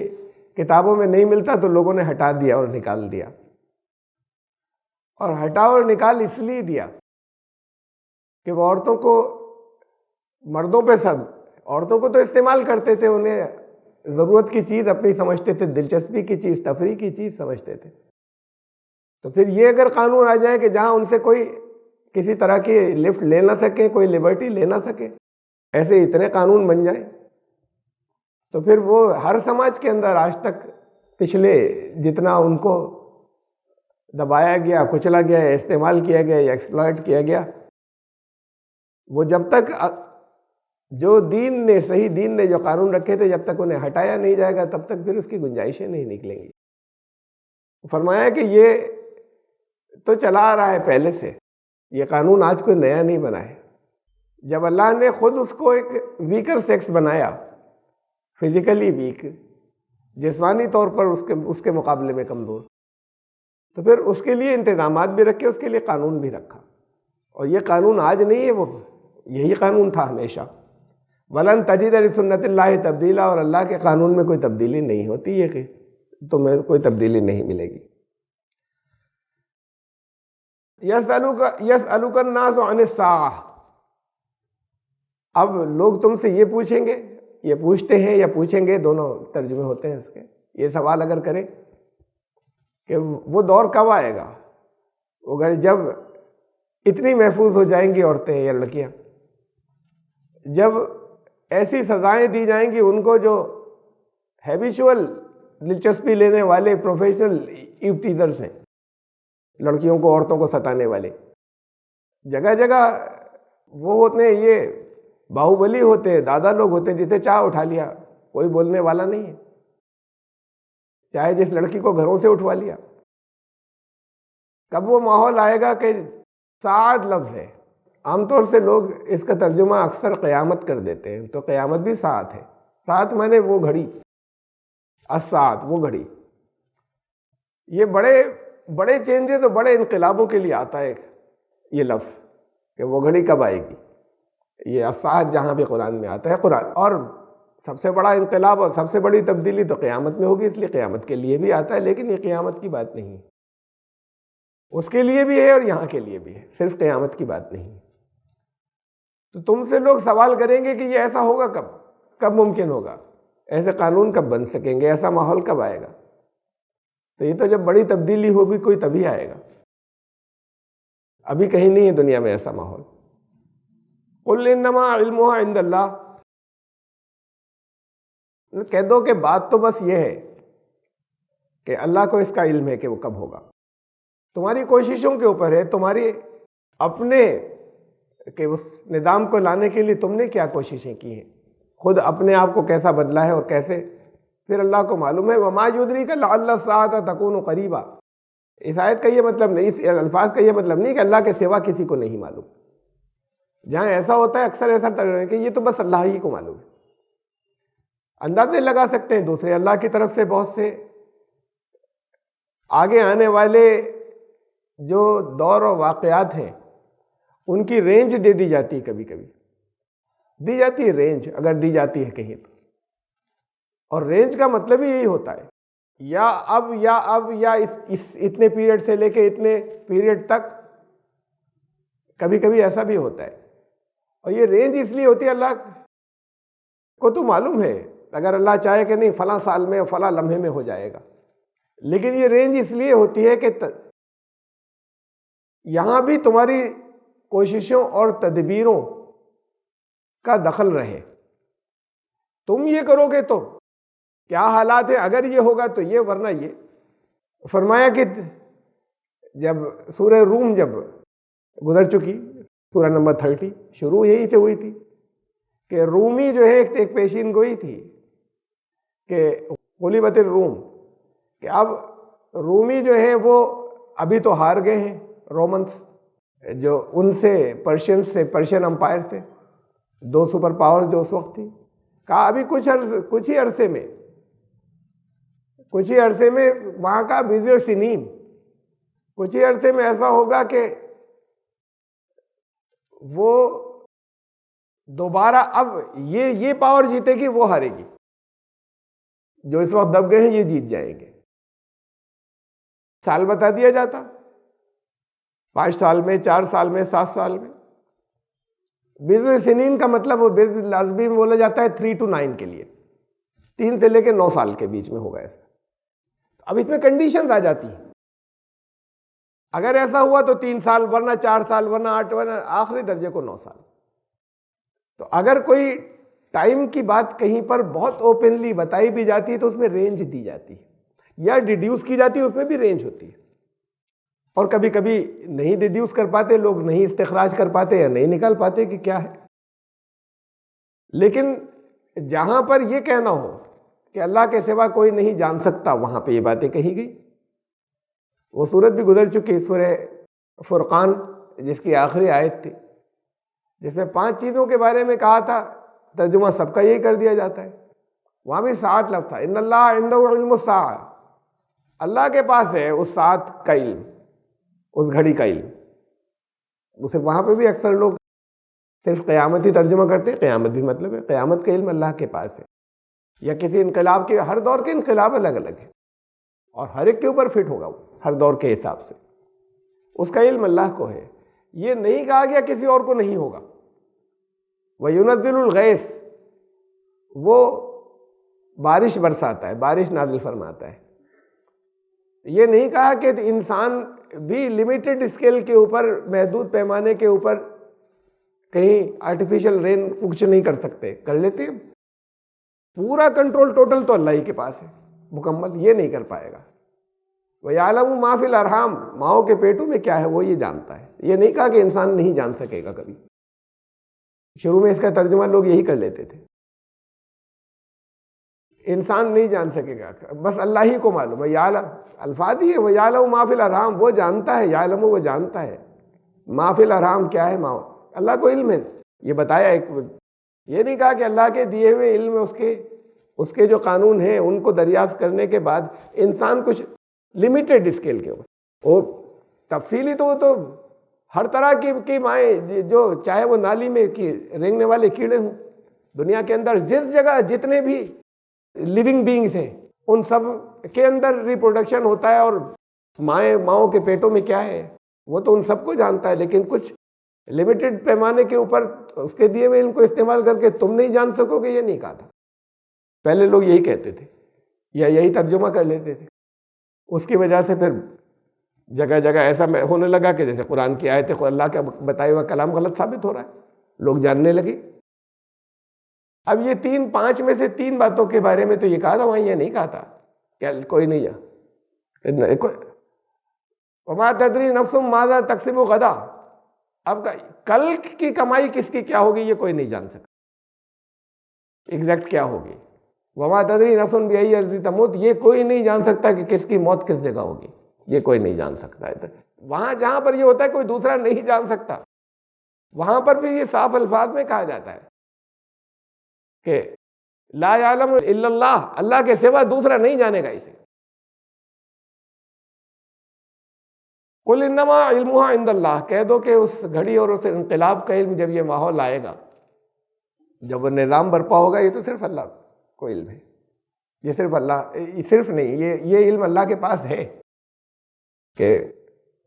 کتابوں میں نہیں ملتا تو لوگوں نے ہٹا دیا اور نکال دیا، اور ہٹا اور نکال اس لیے دیا کہ وہ عورتوں کو، مردوں پہ سب، عورتوں کو تو استعمال کرتے تھے، انہیں ضرورت کی چیز اپنی سمجھتے تھے، دلچسپی کی چیز، تفریح کی چیز سمجھتے تھے۔ تو پھر یہ اگر قانون آ جائے کہ جہاں ان سے کوئی کسی طرح کی لفٹ لے نہ سکے، کوئی لبرٹی لے نہ سکے، ایسے اتنے قانون بن جائیں، تو پھر وہ ہر سماج کے اندر آج تک پچھلے جتنا ان کو دبایا گیا، کچلا گیا، استعمال کیا گیا یا ایکسپلائٹ کیا گیا، وہ جب تک جو دین نے، صحیح دین نے جو قانون رکھے تھے، جب تک انہیں ہٹایا نہیں جائے گا تب تک پھر اس کی گنجائشیں نہیں نکلیں گی۔ فرمایا کہ یہ تو چلا آ رہا ہے پہلے سے، یہ قانون آج کوئی نیا نہیں بنا ہے۔ جب اللہ نے خود اس کو ایک ویکر سیکس بنایا، فزیکلی ویک، جسمانی طور پر اس کے مقابلے میں کمزور، تو پھر اس کے لیے انتظامات بھی رکھے، اس کے لیے قانون بھی رکھا، اور یہ قانون آج نہیں ہے، وہ یہی قانون تھا ہمیشہ۔ وَلَن تَجِدَ لِسُنَّتِ اللَّهِ تَبْدِيلًا، اور اللہ کے قانون میں کوئی تبدیلی نہیں ہوتی، یہ کہ تمہیں کوئی تبدیلی نہیں ملے گی۔ يَسْأَلُكَ النَّاسُ عَنِ السَّاعَةِ، اب لوگ تم سے یہ پوچھیں گے، یہ پوچھتے ہیں یا پوچھیں گے، دونوں ترجمے ہوتے ہیں اس کے، یہ سوال اگر کریں کہ وہ دور کب آئے گا، وہ گھڑی جب اتنی محفوظ ہو جائیں گی عورتیں یا لڑکیاں، جب ایسی سزائیں دی جائیں گی ان کو جو ہیبیچول دلچسپی لینے والے پروفیشنل ایوٹیزرز ہیں، لڑکیوں کو، عورتوں کو ستانے والے، جگہ جگہ وہ ہوتے ہیں، یہ باہوبلی ہوتے ہیں، دادا لوگ ہوتے ہیں، جسے چاہ اٹھا لیا، کوئی بولنے والا نہیں ہے، چاہے جس لڑکی کو گھروں سے اٹھوا لیا۔ کب وہ ماحول آئے گا کہ ساعت لفظ ہے، عام طور سے لوگ اس کا ترجمہ اکثر قیامت کر دیتے ہیں، تو قیامت بھی ساعت ہے، ساعت مانے وہ گھڑی، الساعت وہ گھڑی۔ یہ بڑے چینجز اور بڑے انقلابوں کے لیے آتا ہے یہ لفظ کہ وہ گھڑی کب آئے گی۔ یہ الساعت جہاں بھی قرآن میں آتا ہے، قرآن، اور سب سے بڑا انقلاب اور سب سے بڑی تبدیلی تو قیامت میں ہوگی، اس لیے قیامت کے لیے بھی آتا ہے، لیکن یہ قیامت کی بات نہیں ہے، اس کے لیے بھی ہے اور یہاں کے لیے بھی ہے، صرف قیامت کی بات نہیں۔ تو تم سے لوگ سوال کریں گے کہ یہ ایسا ہوگا کب ممکن ہوگا، ایسے قانون کب بن سکیں گے، ایسا ماحول کب آئے گا؟ تو یہ تو جب بڑی تبدیلی ہوگی کوئی تبھی آئے گا، ابھی کہیں نہیں ہے دنیا میں ایسا ماحول۔ قل انما علمها عند اللہ، کہہ دو کہ بات تو بس یہ ہے کہ اللہ کو اس کا علم ہے کہ وہ کب ہوگا، تمہاری کوششوں کے اوپر ہے، تمہاری اپنے کہ اس نظام کو لانے کے لیے تم نے کیا کوششیں کی ہیں، خود اپنے آپ کو کیسا بدلا ہے اور کیسے، پھر اللہ کو معلوم ہے۔ وما یدریک لعل الساعة تکون قریبا، اس آیت کا یہ مطلب نہیں، اس الفاظ کا یہ مطلب نہیں کہ اللہ کے سوا کسی کو نہیں معلوم۔ جہاں ایسا ہوتا ہے اکثر ایسا ترجمہ ہے کہ یہ تو بس اللہ ہی کو معلوم ہے، اندازے لگا سکتے ہیں دوسرے، اللہ کی طرف سے بہت سے آگے آنے والے جو دور و واقعات ہیں ان کی رینج دے دی جاتی ہے، کبھی کبھی دی جاتی ہے رینج، اگر دی جاتی ہے کہیں تو، اور رینج کا مطلب ہی یہی ہوتا ہے، یا اب یا اتنے پیریڈ سے لے کے اتنے پیریڈ تک، کبھی کبھی ایسا بھی ہوتا ہے۔ اور یہ رینج اس لیے ہوتی ہے، اللہ کو تو معلوم ہے اگر اللہ چاہے کہ نہیں فلاں سال میں فلاں لمحے میں ہو جائے گا، لیکن یہ رینج اس لیے ہوتی ہے کہ یہاں بھی تمہاری کوششوں اور تدبیروں کا دخل رہے، تم یہ کرو گے تو کیا حالات ہیں، اگر یہ ہوگا تو یہ، ورنہ یہ۔ فرمایا کہ جب سورہ روم جب گزر چکی، سورہ نمبر 30 شروع یہی سے ہوئی تھی کہ رومی جو ہے ایک پیشین گوئی تھی کہ غلبت الروم، کہ اب رومی جو ہے وہ ابھی تو ہار گئے ہیں، رومنس جو ان سے پرشین امپائر سے، دو سپر پاور جو اس وقت تھی، کہا ابھی کچھ ہی عرصے میں وہاں کا بزر سنین، کچھ ہی عرصے میں ایسا ہوگا کہ وہ دوبارہ اب یہ پاور جیتے گی، وہ ہارے گی، جو اس وقت دب گئے ہیں یہ جیت جائیں گے۔ سال بتا دیا جاتا، 5 سال میں، 4 سال میں، 7 سال میں۔ بزر سنین کا مطلب وہ لازمی میں بولا جاتا ہے 3 to 9 کے لیے، 3 سے لے کے 9 سال کے بیچ میں ہوگا ایسا۔ اب اس میں کنڈیشنز آ جاتی ہیں، اگر ایسا ہوا تو 3 سال، ورنہ 4 سال، ورنہ 8، ورنہ آخری درجے کو 9 سال۔ تو اگر کوئی ٹائم کی بات کہیں پر بہت اوپنلی بتائی بھی جاتی ہے تو اس میں رینج دی جاتی ہے، یا ڈیڈیوس کی جاتی ہے، اس میں بھی رینج ہوتی ہے، اور کبھی کبھی نہیں ڈیڈیوس کر پاتے لوگ، نہیں استخراج کر پاتے یا نہیں نکال پاتے کہ کیا ہے۔ لیکن جہاں پر یہ کہنا ہو کہ اللہ کے سوا کوئی نہیں جان سکتا، وہاں پہ یہ باتیں کہی گئی۔ وہ صورت بھی گزر چکی، سورہ فرقان جس کی آخری آیت تھی، جس میں 5 چیزوں کے بارے میں کہا تھا، ترجمہ سب کا یہی کر دیا جاتا ہے۔ وہاں بھی ساعت لفظ تھا، ان اللہ عنده علم الساعہ، اللہ کے پاس ہے اس ساعت کا علم، اس گھڑی کا علم۔ اسے وہاں پہ بھی اکثر لوگ صرف قیامت ہی ترجمہ کرتے ہیں، قیامت بھی مطلب ہے قیامت کا علم اللہ کے پاس ہے، یا کسی انقلاب کے، ہر دور کے انقلاب الگ الگ ہے اور ہر ایک کے اوپر فٹ ہوگا وہ ہر دور کے حساب سے، اس کا علم اللہ کو ہے۔ یہ نہیں کہا گیا کسی اور کو نہیں ہوگا۔ وَيُنَزِّلُ الْغَيْثَ، وہ بارش برساتا ہے، بارش نازل فرماتا ہے۔ یہ نہیں کہا کہ انسان بھی لمیٹڈ اسکیل کے اوپر، محدود پیمانے کے اوپر کہیں آرٹیفیشل رین کچھ نہیں کر سکتے، کر لیتے ہیں۔ پورا کنٹرول ٹوٹل تو اللہ ہی کے پاس ہے، مکمل یہ نہیں کر پائے گا۔ وَيَعْلَمُ مَا فِي الْأَرْحَامِ، ماؤں کے پیٹوں میں کیا ہے وہ یہ جانتا ہے۔ یہ نہیں کہا کہ انسان نہیں جان سکے گا کبھی، شروع میں اس کا ترجمہ لوگ یہی کر لیتے تھے، انسان نہیں جان سکے گا، بس اللہ ہی کو معلوم ہے۔ یعلم الفاظ ہی ہے، وَيَعْلَمُ مَا فِي الْأَرْحَامِ، وہ جانتا ہے، یعلم وہ جانتا ہے، مَا فِي الْأَرْحَامِ کیا ہے ماؤں، اللہ کو علم ہے۔ یہ بتایا ایک، یہ نہیں کہا کہ اللہ کے دیے ہوئے علم میں اس کے جو قانون ہیں ان کو دریافت کرنے کے بعد انسان کچھ لمیٹڈ اسکیل کے اوپر، وہ تفصیلی تو وہ تو ہر طرح کی مائیں، جو چاہے وہ نالی میں رینگنے والے کیڑے ہوں، دنیا کے اندر جس جگہ جتنے بھی لیونگ بینگز ہیں ان سب کے اندر ریپروڈکشن ہوتا ہے، اور ماؤں کے پیٹوں میں کیا ہے وہ تو ان سب کو جانتا ہے، لیکن کچھ لمیٹڈ پیمانے کے اوپر اس کے دیے ہوئے علم کو استعمال کر کے تم نہیں جان سکو گے، یہ نہیں کہا تھا۔ پہلے لوگ یہی کہتے تھے یا یہی ترجمہ کر لیتے تھے، اس کی وجہ سے پھر جگہ جگہ ایسا ہونے لگا کہ جیسے قرآن کی آیت ہے، اللہ کا بتایا ہوا کلام غلط ثابت ہو رہا ہے، لوگ جاننے لگے۔ اب یہ 5 میں سے 3 باتوں کے بارے میں تو یہ کہا تھا، وہاں یہ نہیں کہا تھا کہ کوئی نہیں ہے۔ وما تدری نفس ماذا تکسب غدا، اب کل کی کمائی کس کی کیا ہوگی یہ کوئی نہیں جان سکتا، ایگزیکٹ کیا ہوگی۔ وما تدری نفس بأي أرض تموت، یہ کوئی نہیں جان سکتا کہ کس کی موت کس جگہ ہوگی، یہ کوئی نہیں جان سکتا ہے۔ وہاں جہاں پر یہ ہوتا ہے کوئی دوسرا نہیں جان سکتا، وہاں پر بھی یہ صاف الفاظ میں کہا جاتا ہے کہ لا یعلم الا اللہ، اللہ کے سوا دوسرا نہیں جانے گا اسے۔ قل انما علمها عند اللہ، کہہ دو کہ اس گھڑی اور اس انقلاب کا علم جب یہ ماحول آئے گا، جب وہ نظام برپا ہوگا، یہ تو صرف اللہ کو علم ہے، یہ صرف اللہ، صرف نہیں، یہ علم اللہ کے پاس ہے کہ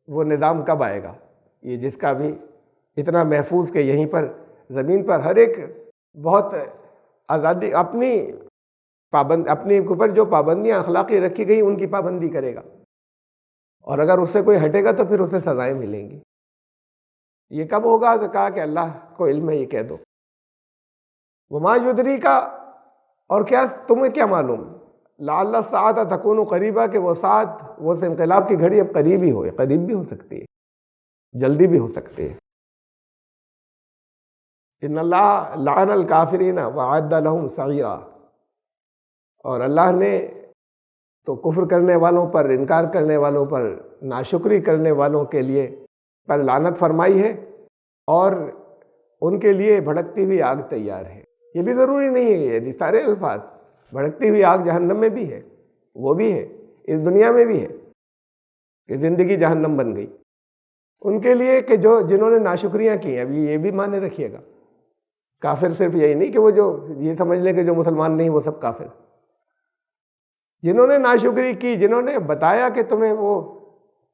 وہ نظام کب آئے گا، یہ جس کا بھی اتنا محفوظ کہ یہیں پر زمین پر ہر ایک بہت آزادی اپنے اوپر جو پابندیاں اخلاقی رکھی گئی ان کی پابندی کرے گا، اور اگر اس سے کوئی ہٹے گا تو پھر اسے سزائیں ملیں گی۔ یہ کب ہوگا؟ تو کہا کہ اللہ کو علم ہے، یہ کہہ دو۔ وما یدری کا، اور کیا تمہیں کیا معلوم، لعل الساعۃ تکون قریبا، کہ وہ ساعت، وہ انقلاب کی گھڑی اب قریب ہی ہو، قریب بھی ہو سکتی ہے، جلدی بھی ہو سکتی ہے۔ ان اللہ لعن الکافرین وعد لهم سعیرا، اور اللہ نے تو کفر کرنے والوں پر، انکار کرنے والوں پر، ناشکری کرنے والوں کے لیے پر لعنت فرمائی ہے، اور ان کے لیے بھڑکتی ہوئی آگ تیار ہے. یہ بھی ضروری نہیں ہے، یہ سارے الفاظ، بھڑکتی ہوئی آگ جہنم میں بھی ہے، وہ بھی ہے، اس دنیا میں بھی ہے کہ زندگی جہنم بن گئی ان کے لیے کہ جنہوں نے ناشکریاں کی. اب یہ بھی مانے رکھیے گا، کافر صرف یہی نہیں کہ وہ جو یہ سمجھ لیں کہ جو مسلمان نہیں وہ سب کافر. جنہوں نے ناشکری کی، جنہوں نے بتایا کہ تمہیں وہ،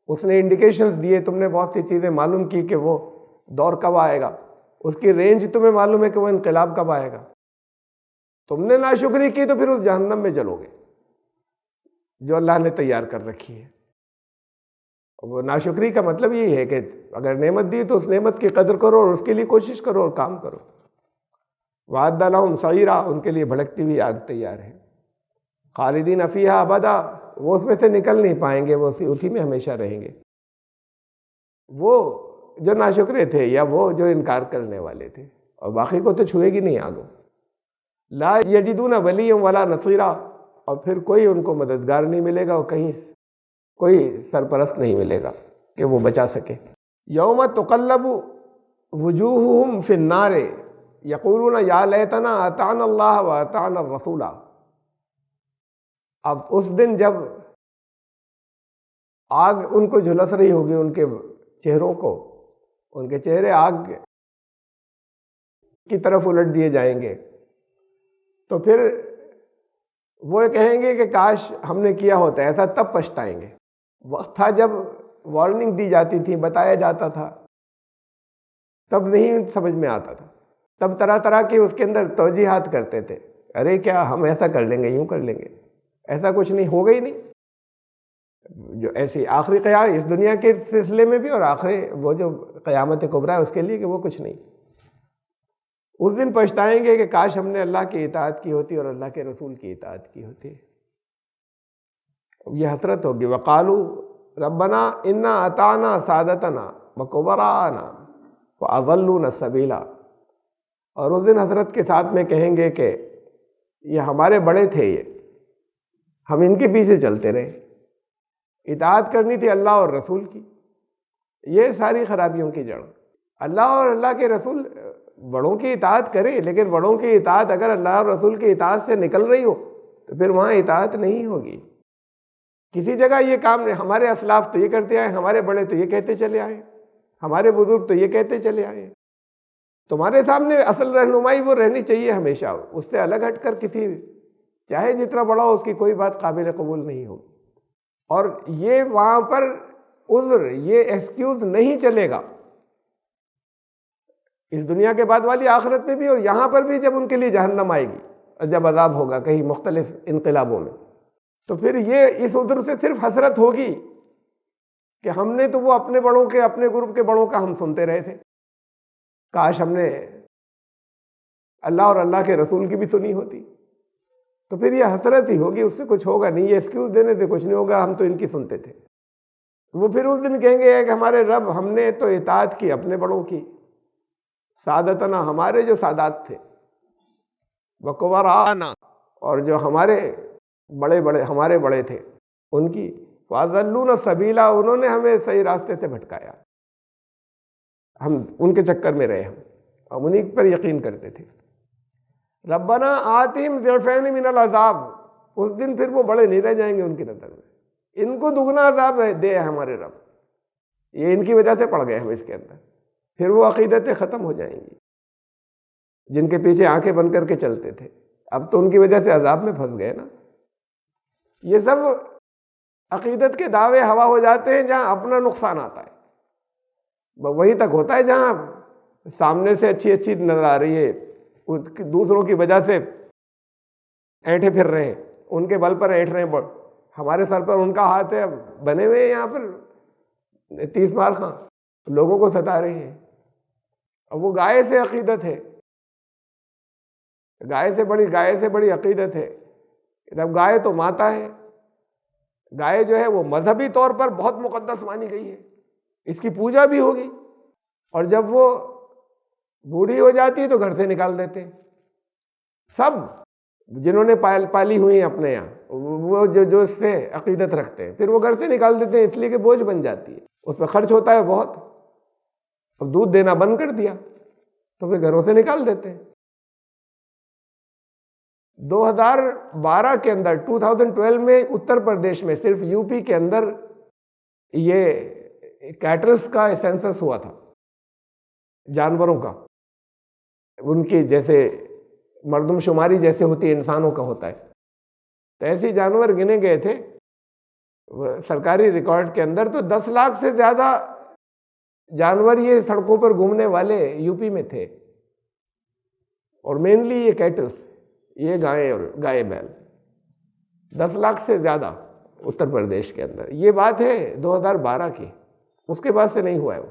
اس نے انڈیکیشنز دیے، تم نے بہت سی چیزیں معلوم کی کہ وہ دور کب آئے گا، اس کی رینج تمہیں معلوم ہے کہ وہ انقلاب کب آئے گا. تم نے ناشکری کی تو پھر اس جہنم میں جلو گے جو اللہ نے تیار کر رکھی ہے. وہ ناشکری کا مطلب یہی ہے کہ اگر نعمت دی تو اس نعمت کی قدر کرو اور اس کے لیے کوشش کرو اور کام کرو. وَأَعَدَّ لَهُمْ سَعِيرًا، ان کے لیے بھڑکتی ہوئی آگ تیار ہے. خالدین فیہا ابدا، وہ اس میں سے نکل نہیں پائیں گے، وہ اسی میں ہمیشہ رہیں گے. وہ جو ناشکرے تھے یا وہ جو انکار کرنے والے تھے، اور باقی کو تو چھوئے گی نہیں آگے. لا یجدون ولیا ولا نصیرا، اور پھر کوئی ان کو مددگار نہیں ملے گا اور کہیں کوئی سرپرست نہیں ملے گا کہ وہ بچا سکے. یوم تقلب وجوہہم فی النار یقولون یا لیتنا اطعنا اللہ واطعنا الرسول. اب اس دن جب آگ ان کو جھلس رہی ہوگی، ان کے چہروں کو، ان کے چہرے آگ کی طرف الٹ دیے جائیں گے، تو پھر وہ کہیں گے کہ کاش ہم نے کیا ہوتا ایسا. تب پچھتائیں گے. وقت تھا جب وارننگ دی جاتی تھی، بتایا جاتا تھا، تب نہیں سمجھ میں آتا تھا، تب طرح طرح کی اس کے اندر توجیحات کرتے تھے. ارے کیا ہم ایسا کر لیں گے، یوں کر لیں گے، ایسا کچھ نہیں، ہوگا ہی نہیں. جو ایسی آخری قیامت اس دنیا کے سلسلے میں بھی، اور آخری وہ جو قیامت کبریٰ ہے اس کے لیے کہ وہ کچھ نہیں. اس دن پچھتائیں گے کہ کاش ہم نے اللہ کی اطاعت کی ہوتی اور اللہ کے رسول کی اطاعت کی ہوتی. یہ حسرت ہوگی. وقالوا ربنا انا اطعنا سادتنا وکبراءنا فاضلونا السبیلا. اور اس دن حسرت کے ساتھ میں کہیں گے کہ یہ ہمارے بڑے تھے، یہ ہم ان کے پیچھے چلتے رہے، اطاعت کرنی تھی اللہ اور رسول کی. یہ ساری خرابیوں کی جڑ. اللہ اور اللہ کے رسول، بڑوں کی اطاعت کرے، لیکن بڑوں کی اطاعت اگر اللہ اور رسول کی اطاعت سے نکل رہی ہو تو پھر وہاں اطاعت نہیں ہوگی. کسی جگہ یہ کام نہیں، ہمارے اسلاف تو یہ کرتے آئے، ہمارے بڑے تو یہ کہتے چلے آئے، ہمارے بزرگ تو یہ کہتے چلے آئے. تمہارے سامنے اصل رہنمائی وہ رہنی چاہیے ہمیشہ، اس سے الگ ہٹ کر کسی، چاہے جتنا بڑا ہو، اس کی کوئی بات قابل قبول نہیں ہوگی. اور یہ وہاں پر عذر، یہ ایکسکیوز نہیں چلے گا. اس دنیا کے بعد والی آخرت میں بھی اور یہاں پر بھی جب ان کے لیے جہنم آئے گی اور جب عذاب ہوگا کہیں مختلف انقلابوں میں، تو پھر یہ اس عذر سے صرف حسرت ہوگی کہ ہم نے تو وہ اپنے بڑوں کے، اپنے گروپ کے بڑوں کا ہم سنتے رہے تھے، کاش ہم نے اللہ اور اللہ کے رسول کی بھی سنی ہوتی. تو پھر یہ حسرت ہی ہوگی، اس سے کچھ ہوگا نہیں. یہ ایکسکیوز دینے سے کچھ نہیں ہوگا، ہم تو ان کی سنتے تھے. وہ پھر اس دن کہیں گے کہ ہمارے رب، ہم نے تو اطاعت کی اپنے بڑوں کی، سادتنا، ہمارے جو سادات تھے، وکبراءنا، اور جو ہمارے ہمارے بڑے تھے ان کی، فاضلونا السبیلا، انہوں نے ہمیں صحیح راستے سے بھٹکایا، ہم ان کے چکر میں رہے، ہم انہیں پر یقین کرتے تھے. ربنا آتہم ضعفین من العذاب، اس دن پھر وہ بڑے نہیں رہ جائیں گے ان کی نظر میں، ان کو دگنا عذاب دے ہمارے رب، یہ ان کی وجہ سے پڑ گئے ہم اس کے اندر. پھر وہ عقیدتیں ختم ہو جائیں گی جن کے پیچھے آنکھیں بن کر کے چلتے تھے، اب تو ان کی وجہ سے عذاب میں پھنس گئے نا. یہ سب عقیدت کے دعوے ہوا ہو جاتے ہیں جہاں اپنا نقصان آتا ہے. وہیں تک ہوتا ہے جہاں سامنے سے اچھی نظر آ رہی ہے، دوسروں کی وجہ سے اینٹھے پھر رہے ہیں، ان کے بل پر اینٹ رہے ہیں، ہمارے سر پر ان کا ہاتھ ہے، بنے ہوئے ہیں یہاں پر 30 مار خاں، لوگوں کو ستا رہے ہیں. اب وہ گائے سے عقیدت ہے، گائے سے بڑی عقیدت ہے. جب گائے تو ماتا ہے، گائے جو ہے وہ مذہبی طور پر بہت مقدس مانی گئی ہے، اس کی پوجا بھی ہوگی. اور جب وہ بوڑھی ہو جاتی ہے تو گھر سے نکال دیتے ہیں. سب جنہوں نے پالی ہوئی ہیں اپنے یہاں، وہ جو اس سے عقیدت رکھتے ہیں، پھر وہ گھر سے نکال دیتے ہیں، اس لیے کہ بوجھ بن جاتی ہے، اس پہ خرچ ہوتا ہے بہت. اب دودھ دینا بند کر دیا، تو پھر گھروں سے نکال دیتے ہیں۔ 2012 کے اندر 2012 میں اتر پردیش میں صرف یو پی کے اندر یہ کیٹلز کا سینسس ہوا تھا، جانوروں کا، ان کی جیسے مردم شماری جیسے ہوتی ہے انسانوں کا ہوتا ہے، تو ایسے جانور گنے گئے تھے سرکاری ریکارڈ کے اندر، تو 10 لاکھ سے زیادہ جانور یہ سڑکوں پر گھومنے والے یو پی میں تھے، اور مینلی یہ کیٹلز، یہ گائے اور گائے بیل، 10 لاکھ سے زیادہ اتر پردیش کے اندر۔ یہ بات ہے 2012 کی، اس کے بعد سے نہیں ہوا ہے وہ۔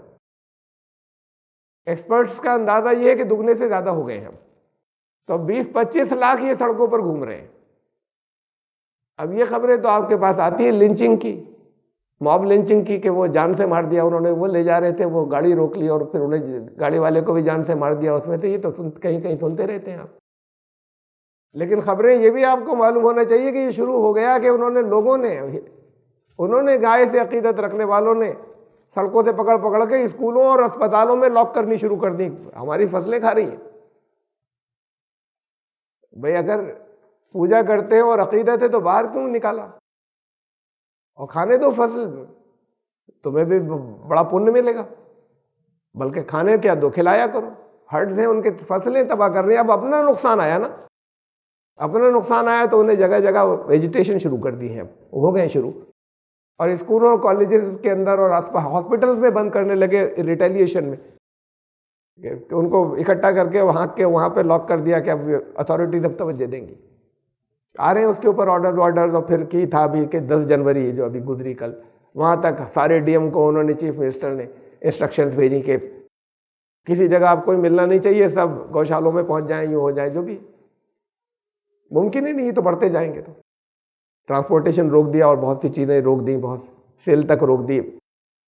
ایکسپرٹس کا اندازہ یہ ہے کہ دگنے سے زیادہ ہو گئے ہیں ہم، تو 20-25 لاکھ یہ سڑکوں پر گھوم رہے ہیں۔ اب یہ خبریں تو آپ کے پاس آتی ہیں لنچنگ کی، موب لنچنگ کی، کہ وہ جان سے مار دیا انہوں نے، وہ لے جا رہے تھے، وہ گاڑی روک لی اور پھر انہیں گاڑی والے کو بھی جان سے مار دیا اس میں، تو یہ تو کہیں کہیں سنتے رہتے ہیں آپ۔ لیکن خبریں یہ بھی آپ کو معلوم ہونا چاہیے کہ یہ شروع ہو گیا کہ انہوں نے گائے سے عقیدت رکھنے والوں نے سڑکوں سے پکڑ پکڑ کے اسکولوں اور اسپتالوں میں لاک کرنی شروع کر دی، ہماری فصلیں کھا رہی ہیں۔ بھئی اگر پوجا کرتے ہیں اور عقیدت ہے تو باہر کیوں نکالا؟ اور کھانے دو فصل، تمہیں بھی بڑا پن ملے گا، بلکہ کھانے کیا دو، کھلایا کرو۔ ہرڈز ہیں ان کے فصلیں تباہ کر رہی ہیں۔ اب اپنا نقصان آیا نا، اپنا نقصان آیا تو انہیں جگہ جگہ ویجیٹیشن شروع کر دی ہے، ہو گئے شروع، اور اسکولوں اور کالجز کے اندر اور ہاسپٹلز میں بند کرنے لگے ریٹیلیشن میں، کہ ان کو اکٹھا کر کے وہاں پہ لاک کر دیا کہ اب اتھارٹیز اب توجہ دیں گی۔ آ رہے ہیں اس کے اوپر آرڈر، اور پھر کی تھا بھی کہ 10 جنوری جو ابھی گزری کل، وہاں تک سارے ڈی ایم کو انہوں نے، چیف منسٹر نے انسٹرکشنز بھیجی کہ کسی جگہ آپ کوئی ملنا نہیں چاہیے، سب گوشالوں میں پہنچ جائیں، یوں ہو جائے، جو بھی ممکن ہی نہیں، یہ تو بڑھتے جائیں گے۔ تو ٹرانسپورٹیشن روک دیا اور بہت سی چیزیں روک دی، بہت سیل تک روک دی۔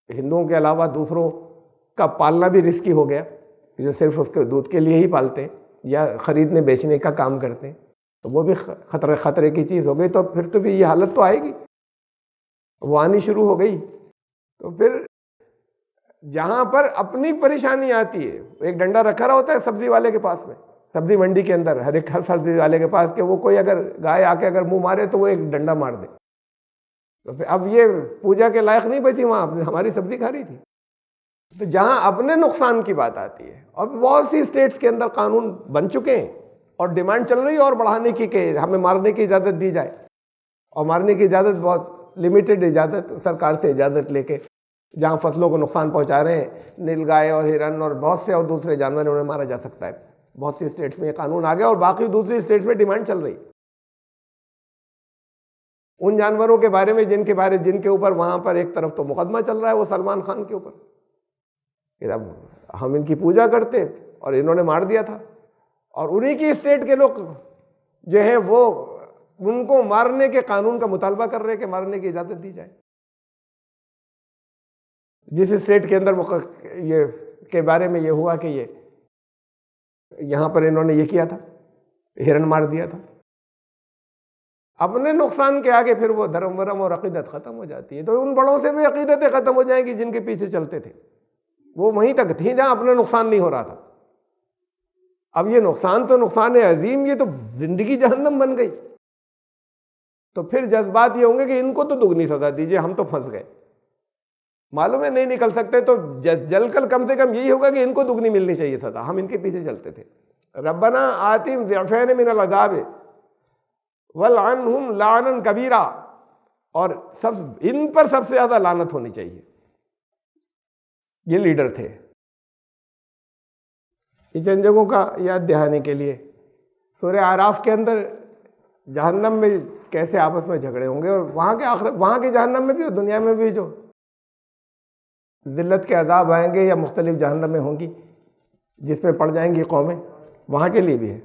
ہندوؤں کے علاوہ دوسروں کا پالنا بھی رسکی ہو گیا، جو صرف اس کے دودھ کے لیے ہی پالتے ہیں یا خریدنے بیچنے کا کام کرتے ہیں، تو وہ بھی خطرے کی چیز ہو گئی۔ تو پھر تو بھی یہ حالت تو آئے گی، وہ آنی شروع ہو گئی۔ تو پھر جہاں پر اپنی پریشانی آتی ہے، ایک ڈنڈا رکھا رہا ہوتا ہے سبزی والے کے پاس میں، سبزی منڈی کے اندر ہر سبزی والے کے پاس، کہ وہ کوئی اگر گائے آ کے اگر منہ مارے تو وہ ایک ڈنڈا مار دے۔ تو پھر اب یہ پوجا کے لائق نہیں بچی، وہاں ہماری سبزی کھا رہی تھی۔ تو جہاں اپنے نقصان کی بات آتی ہے، اور بہت سی اسٹیٹس کے اندر قانون بن چکے ہیں اور ڈیمانڈ چل رہی ہے اور بڑھانے کی کہ ہمیں مارنے کی اجازت دی جائے، اور مارنے کی اجازت بہت لمیٹڈ اجازت، سرکار سے اجازت لے کے، جہاں فصلوں کو نقصان پہنچا رہے ہیں، نیل گائے اور ہرن اور بہت سے اور دوسرے جانور انہیں مارا جا سکتا ہے۔ بہت سی اسٹیٹس میں یہ قانون آ گیا، اور باقی دوسری اسٹیٹس میں ڈیمانڈ چل رہی ہے ان جانوروں کے بارے میں جن کے اوپر وہاں پر ایک طرف تو مقدمہ چل رہا ہے وہ سلمان خان کے اوپر، کہ اب ہم ان کی پوجا کرتے اور انہوں نے مار دیا تھا، اور انہی کی اسٹیٹ کے لوگ جو ہیں وہ ان کو مارنے کے قانون کا مطالبہ کر رہے ہیں کہ مارنے کی اجازت دی جائے۔ جس اسٹیٹ کے اندر یہ کے بارے میں یہ ہوا کہ یہ یہاں پر انہوں نے یہ کیا تھا، ہرن مار دیا تھا، اپنے نقصان کے آگے پھر وہ دھرم ورم اور عقیدت ختم ہو جاتی ہے۔ تو ان بڑوں سے بھی عقیدتیں ختم ہو جائیں گی جن کے پیچھے چلتے تھے، وہ وہیں تک تھیں جہاں اپنا نقصان نہیں ہو رہا تھا۔ اب یہ نقصان تو نقصان عظیم، یہ تو زندگی جہنم بن گئی۔ تو پھر جذبات یہ ہوں گے کہ ان کو تو دگنی سزا دیجیے، ہم تو پھنس گئے، معلوم ہے نہیں نکل سکتے، تو جل کر کم سے کم یہی ہوگا کہ ان کو دگنی ملنی چاہیے سزا، ہم ان کے پیچھے چلتے تھے۔ ربنا آتہم ضعفین من العذاب والعنہم لعنا کبیرا، اور ان پر سب سے زیادہ لعنت ہونی چاہیے۔ یہ لیڈر تھے۔ یہ چند جگہوں کا یاد دہانے کے لیے، سورہ اعراف کے اندر جہنم میں کیسے آپس میں جھگڑے ہوں گے، اور وہاں کے جہنم میں بھی اور دنیا میں بھی جو ذلت کے عذاب آئیں گے یا مختلف جہنم میں ہوں گی جس میں پڑ جائیں گی قومیں، وہاں کے لیے بھی ہے۔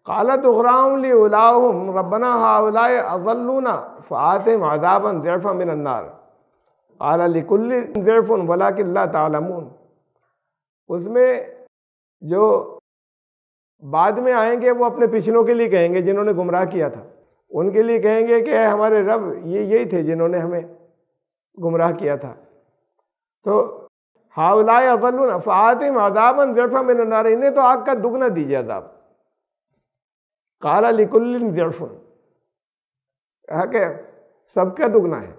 قالت اخراہم لاولاہم ربنا ہؤلاء اضلونا فآتہم عذابا ضعفا من النار قال لکل ضعف ولکن لا تعلمون۔ اس میں جو بعد میں آئیں گے وہ اپنے پچھلوں کے لیے کہیں گے جنہوں نے گمراہ کیا تھا، ان کے لیے کہیں گے کہ اے ہمارے رب، یہی تھے جنہوں نے ہمیں گمراہ کیا تھا۔ تو ہاؤلاء اضلون فآتہم عذابا ضعفا من النار، انہیں تو آگ کا دگنا دیجیے عذاب. قال لکل ضعف، کہا کہ سب کا دگنا ہے،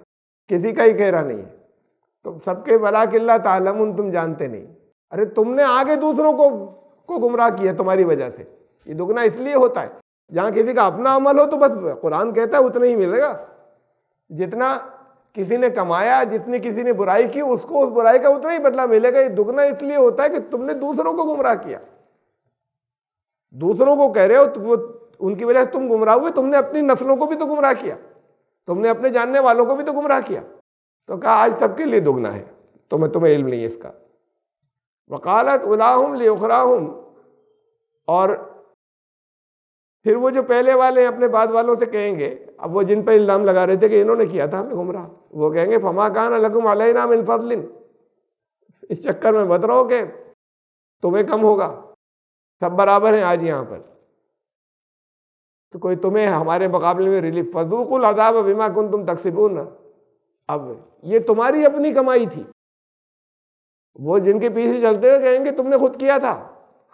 کسی کا ہی کہہ رہا نہیں ہے. تو سب کے ولکن لا تعلمون، تم جانتے نہیں. ارے تم نے آگے دوسروں کو گمراہ کیا تمہاری وجہ سے. یہ دگنا اس لیے ہوتا ہے جہاں کسی کا اپنا عمل ہو تو بس قرآن کہتا ہے اتنا ہی ملے گا. جتنا کسی نے کمایا، جتنی کسی نے برائی کی، اس کو اس برائی کا اتنا ہی بدلہ ملے گا. یہ دگنا اس لیے ہوتا ہے کہ تم نے دوسروں کو گمراہ کیا، دوسروں کو کہہ رہے ہو، ان کی وجہ سے تم گمراہ ہوئے، تم نے اپنی نسلوں کو بھی تو گمراہ کیا، تم نے اپنے جاننے والوں کو بھی تو گمراہ کیا. تو کہا آج سب کے لیے دگنا ہے، تمہیں علم نہیں ہے اس کا. وقالت اولاہم لاخراہم، اور پھر وہ جو پہلے والے ہیں اپنے بعد والوں سے کہیں گے، اب وہ جن پہ الزام لگا رہے تھے کہ انہوں نے کیا تھا ہمیں گمراہ، وہ کہیں گے فما کان لکم علینا من فضل، اس چکر میں مت رہو کہ تمہیں کم ہوگا، سب برابر ہیں آج یہاں پر، تو کوئی تمہیں ہمارے مقابلے میں ریلیف. فذوقوا العذاب بما کنتم تکسبون، اب یہ تمہاری اپنی کمائی تھی. وہ جن کے پیچھے چلتے ہوئے کہیں گے تم نے خود کیا تھا،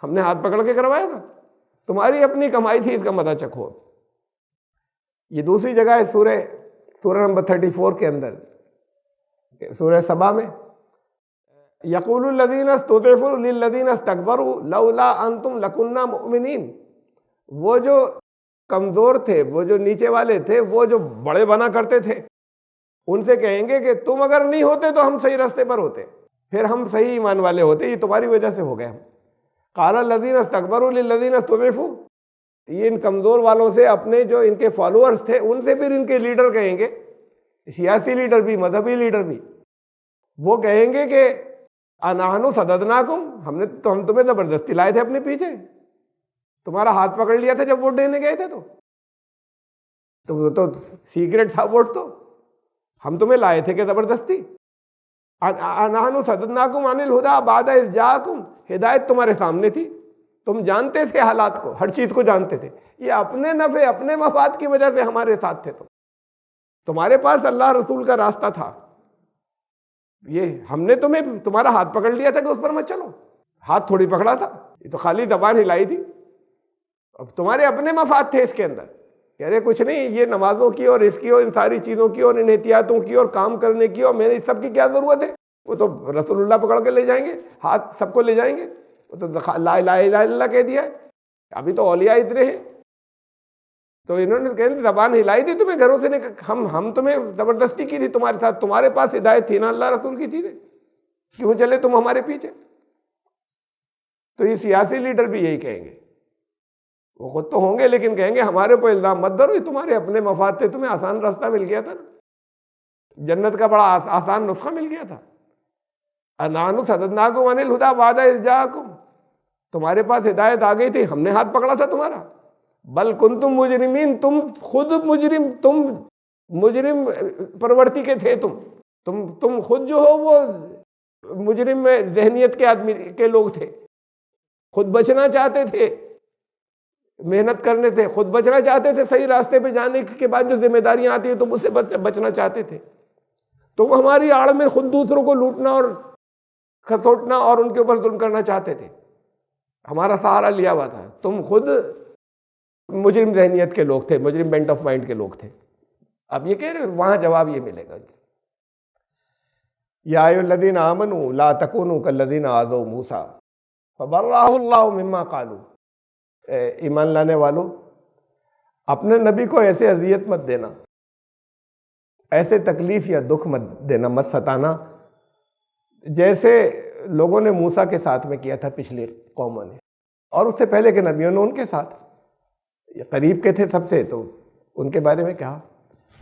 ہم نے ہاتھ پکڑ کے کروایا تھا، تمہاری اپنی کمائی تھی، اس کا مزہ چکھو. یہ دوسری جگہ ہے سورہ نمبر 34 کے اندر، سورہ سبا میں. یقول الذین استضعفوا للذین استکبروا لولا انتم لکنا مؤمنین، وہ جو کمزور تھے، وہ جو نیچے والے تھے، وہ جو بڑے بنا کرتے تھے، ان سے کہیں گے کہ تم اگر نہیں ہوتے تو ہم صحیح راستے پر ہوتے، پھر ہم صحیح ایمان والے ہوتے، یہ تمہاری وجہ سے ہو گئے ہم. قال الذین استکبروا للذین استضعفوا، یہ ان کمزور والوں سے اپنے جو ان کے فالوورز تھے ان سے پھر ان کے لیڈر کہیں گے، سیاسی لیڈر بھی، مذہبی لیڈر بھی، وہ کہیں گے کہ انحن صددناکم، ہم تمہیں زبردستی لائے تھے اپنے پیچھے، تمہارا ہاتھ پکڑ لیا تھا جب ووٹ دینے گئے تھے، تو سیکرٹ تھا ووٹ، تو ہم تمہیں لائے تھے کہ زبردستی. انحن صددناکم عن الہدی بعد اذ جاءکم، ہدایت تمہارے سامنے تھی، تم جانتے تھے حالات کو، ہر چیز کو جانتے تھے. یہ اپنے نفع، اپنے مفاد کی وجہ سے ہمارے ساتھ تھے. تمہارے پاس اللہ رسول کا راستہ تھا، یہ ہم نے تمہارا ہاتھ پکڑ لیا تھا کہ اس پر مت چلو، ہاتھ تھوڑی پکڑا تھا، یہ تو خالی زبان ہلائی تھی. اب تمہارے اپنے مفاد تھے اس کے اندر، کہہ رہے کچھ نہیں، یہ نمازوں کی اور اس کی اور ان ساری چیزوں کی اور ان احتیاطوں کی اور کام کرنے کی، اور میرے سب کی کیا ضرورت ہے؟ وہ تو رسول اللہ پکڑ کے لے جائیں گے، ہاتھ سب کو لے جائیں گے، وہ تو لا الہ الا اللہ کہہ دیا ہے. ابھی تو اولیاء اتنے ہیں، تو انہوں نے کہتے زبان ہلائی تھی تمہیں گھروں سے ہم تمہیں زبردستی کی تھی تمہارے ساتھ، تمہارے پاس ہدایت تھی نا اللہ رسول کی چیزیں، کیوں چلے تم ہمارے پیچھے؟ تو یہ سیاسی لیڈر بھی یہی کہیں گے، وہ خود تو ہوں گے لیکن کہیں گے ہمارے اوپر الزام مت دو، یہ تمہارے اپنے مفاد تھے، تمہیں آسان راستہ مل گیا تھا نا، جنت کا بڑا آسان نسخہ مل گیا تھا. انحن صددناکم عن الہدی بعد اذ جاءکم، تمہارے پاس ہدایت آ گئی تھی، ہم نے ہاتھ پکڑا تھا تمہارا. بل کنتم مجرمین، تم خود مجرم، تم مجرم پرورتی کے تھے، تم خود جو ہو وہ مجرم ذہنیت کے آدمی کے لوگ تھے، خود بچنا چاہتے تھے، محنت کرنے سے خود بچنا چاہتے تھے، صحیح راستے پہ جانے کے بعد جو ذمہ داریاں آتی ہیں تم اس سے بچنا چاہتے تھے. تم ہماری آڑ میں خود دوسروں کو لوٹنا اور کھسوٹنا اور ان کے اوپر ظلم کرنا چاہتے تھے، ہمارا سہارا لیا ہوا تھا، تم خود مجرم ذہنیت کے لوگ تھے، مجرم بینٹ آف مائنڈ کے لوگ تھے. اب یہ کہہ رہے وہاں جواب یہ ملے گا، یا ایھا الذین آمنوا لا تکونوا کالذین آذوا موسیٰ فبرأہ اللہ مما قالوا، ایمان لانے والوں اپنے نبی کو ایسے اذیت مت دینا، ایسے تکلیف یا دکھ مت دینا، مت ستانا جیسے لوگوں نے موسیٰ کے ساتھ میں کیا تھا، پچھلی قوموں نے اور اس سے پہلے کے نبیوں نے ان کے ساتھ، یہ قریب کے تھے سب سے، تو ان کے بارے میں کہا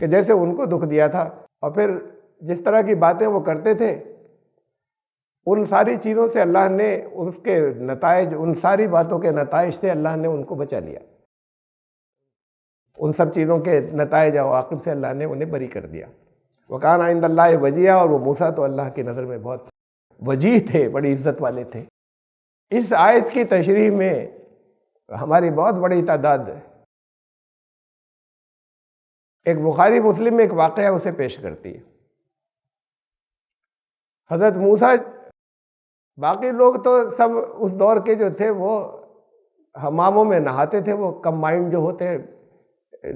کہ جیسے ان کو دکھ دیا تھا، اور پھر جس طرح کی باتیں وہ کرتے تھے ان ساری چیزوں سے اللہ نے اس کے نتائج، ان ساری باتوں کے نتائج سے اللہ نے ان کو بچا لیا، ان سب چیزوں کے نتائج اور عواقب سے اللہ نے انہیں بری کر دیا. وَكَانَ عِندَ اللَّهِ وَجِيهًا، اور وہ موسیٰ تو اللہ کی نظر میں بہت وجیح تھے، بڑی عزت والے تھے. اس آیت کی تشریح میں ہماری بہت بڑی تعداد ایک بخاری مسلم میں ایک واقعہ اسے پیش کرتی ہے. حضرت موسیٰ باقی لوگ تو سب اس دور کے جو تھے وہ حماموں میں نہاتے تھے، وہ کمبائنڈ جو ہوتے ہیں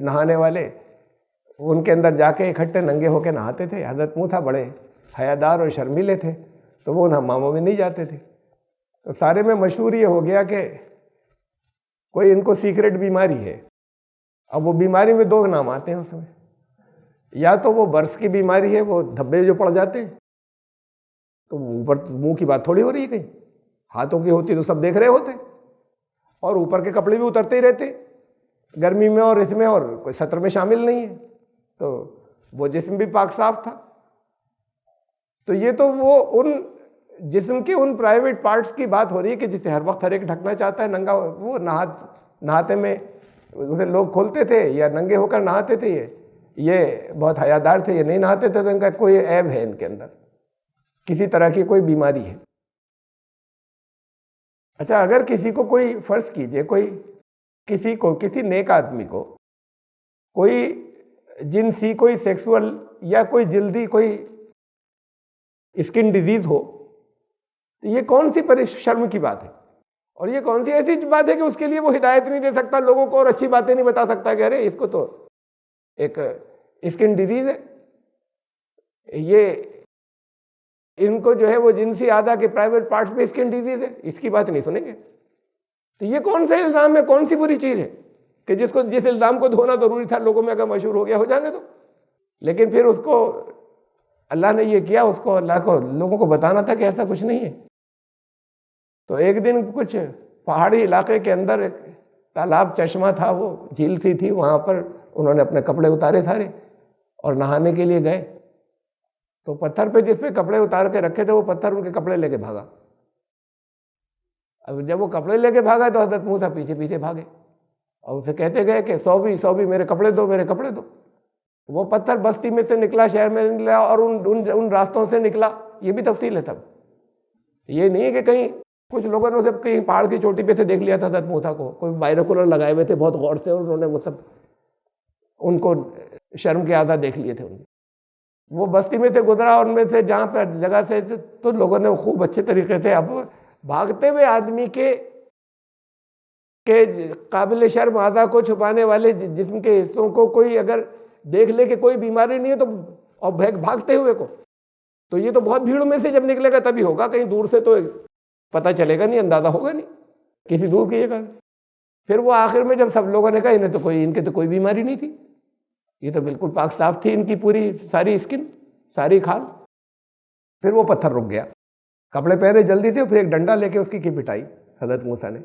نہانے والے، ان کے اندر جا کے اکٹھے ننگے ہو کے نہاتے تھے۔ حضرت موسیٰ بڑے حیادار اور شرمیلے تھے تو وہ ان حماموں میں نہیں جاتے تھے۔ تو سارے میں مشہور یہ ہو گیا کہ کوئی ان کو سیکرٹ بیماری ہے۔ اب وہ بیماری میں دو نام آتے ہیں اس میں، یا تو وہ برس کی بیماری ہے، وہ دھبے جو پڑ جاتے ہیں، تو اوپر منہ کی بات تھوڑی ہو رہی ہے، کہیں ہاتھوں کی ہوتی تو سب دیکھ رہے ہوتے، اور اوپر کے کپڑے بھی اترتے ہی رہتے گرمی میں اور اس میں، اور کوئی سطر میں شامل نہیں ہے، تو وہ جسم بھی پاک صاف تھا۔ تو یہ تو وہ ان جسم کے ان پرائیویٹ پارٹس کی بات ہو رہی ہے کہ جسے ہر وقت ہر ایک ڈھکنا چاہتا ہے ننگا، وہ نہاتے میں اسے لوگ کھولتے تھے یا ننگے ہو کر نہاتے تھے، یہ بہت حیادار تھے، یہ نہیں نہاتے تھے، تو ان کا کوئی عیب ہے، ان کے اندر کسی طرح کی کوئی بیماری ہے۔ اچھا، اگر کسی کو کوئی فرض کیجئے کسی نیک آدمی کو کوئی جنسی، کوئی سیکسول یا کوئی جلدی کوئی اسکن ڈیزیز ہو، تو یہ کون سی شرم کی بات ہے، اور یہ کون سی ایسی بات ہے کہ اس کے لیے وہ ہدایت نہیں دے سکتا لوگوں کو اور اچھی باتیں نہیں بتا سکتا کہ ارے اس کو تو ایک اسکن ڈیزیز ہے، یہ ان کو جو ہے وہ جنسی اعضاء کے پرائیویٹ پارٹس پہ اسکن ڈیزیز ہے، اس کی بات نہیں سنیں گے۔ تو یہ کون سا الزام ہے، کون سی بری چیز ہے کہ جس الزام کو دھونا ضروری تھا لوگوں میں اگر مشہور ہو گیا ہو جانے دو۔ لیکن پھر اس کو اللہ نے یہ کیا، اس کو اللہ کو لوگوں کو بتانا تھا کہ ایسا کچھ نہیں ہے۔ تو ایک دن کچھ پہاڑی علاقے کے اندر ایک تالاب، چشمہ تھا، وہ جھیل سی تھی، وہاں پر انہوں نے اپنے کپڑے اتارے سارے اور نہانے کے لیے گئے، تو پتھر پہ جس پہ کپڑے اتار کے رکھے تھے وہ پتھر ان کے کپڑے لے کے بھاگا۔ اب جب وہ کپڑے لے کے بھاگا تو حضرت موسیٰ پیچھے پیچھے بھاگے اور اسے کہتے گئے کہ سو بھی میرے کپڑے دو، میرے کپڑے دو۔ وہ پتھر بستی میں سے نکلا، شہر میں نکلا، اور ان راستوں سے نکلا۔ یہ بھی تفصیل ہے تب، یہ نہیں ہے کہ کہیں کچھ لوگوں نے اسے کہیں پہاڑ کی چوٹی پہ سے دیکھ لیا تھا حضرت موسیٰ کو، کوئی بائنوکولر لگائے ہوئے تھے بہت غور سے، اور انہوں نے وہ سب ان کو شرم کے آدھا دیکھ لیے تھے۔ وہ بستی میں سے گزرا، اور ان میں سے جہاں پہ جگہ سے تو لوگوں نے خوب اچھے طریقے سے، اب بھاگتے ہوئے آدمی کے قابل شرم اعضاء کو چھپانے والے جسم کے حصوں کو کوئی اگر دیکھ لے کہ کوئی بیماری نہیں ہے تو، اور بھاگتے ہوئے کو، تو یہ تو بہت بھیڑ میں سے جب نکلے گا تبھی ہوگا، کہیں دور سے تو پتہ چلے گا نہیں، اندازہ ہوگا نہیں کسی دور کی جگہ۔ پھر وہ آخر میں جب سب لوگوں نے کہا ان کے تو کوئی بیماری نہیں تھی، یہ تو بالکل پاک صاف تھی ان کی پوری ساری اسکن، ساری کھال، پھر وہ پتھر رک گیا۔ کپڑے پہنے جلدی تھے، پھر ایک ڈنڈا لے کے اس کی پٹائی حضرت موسیٰ نے،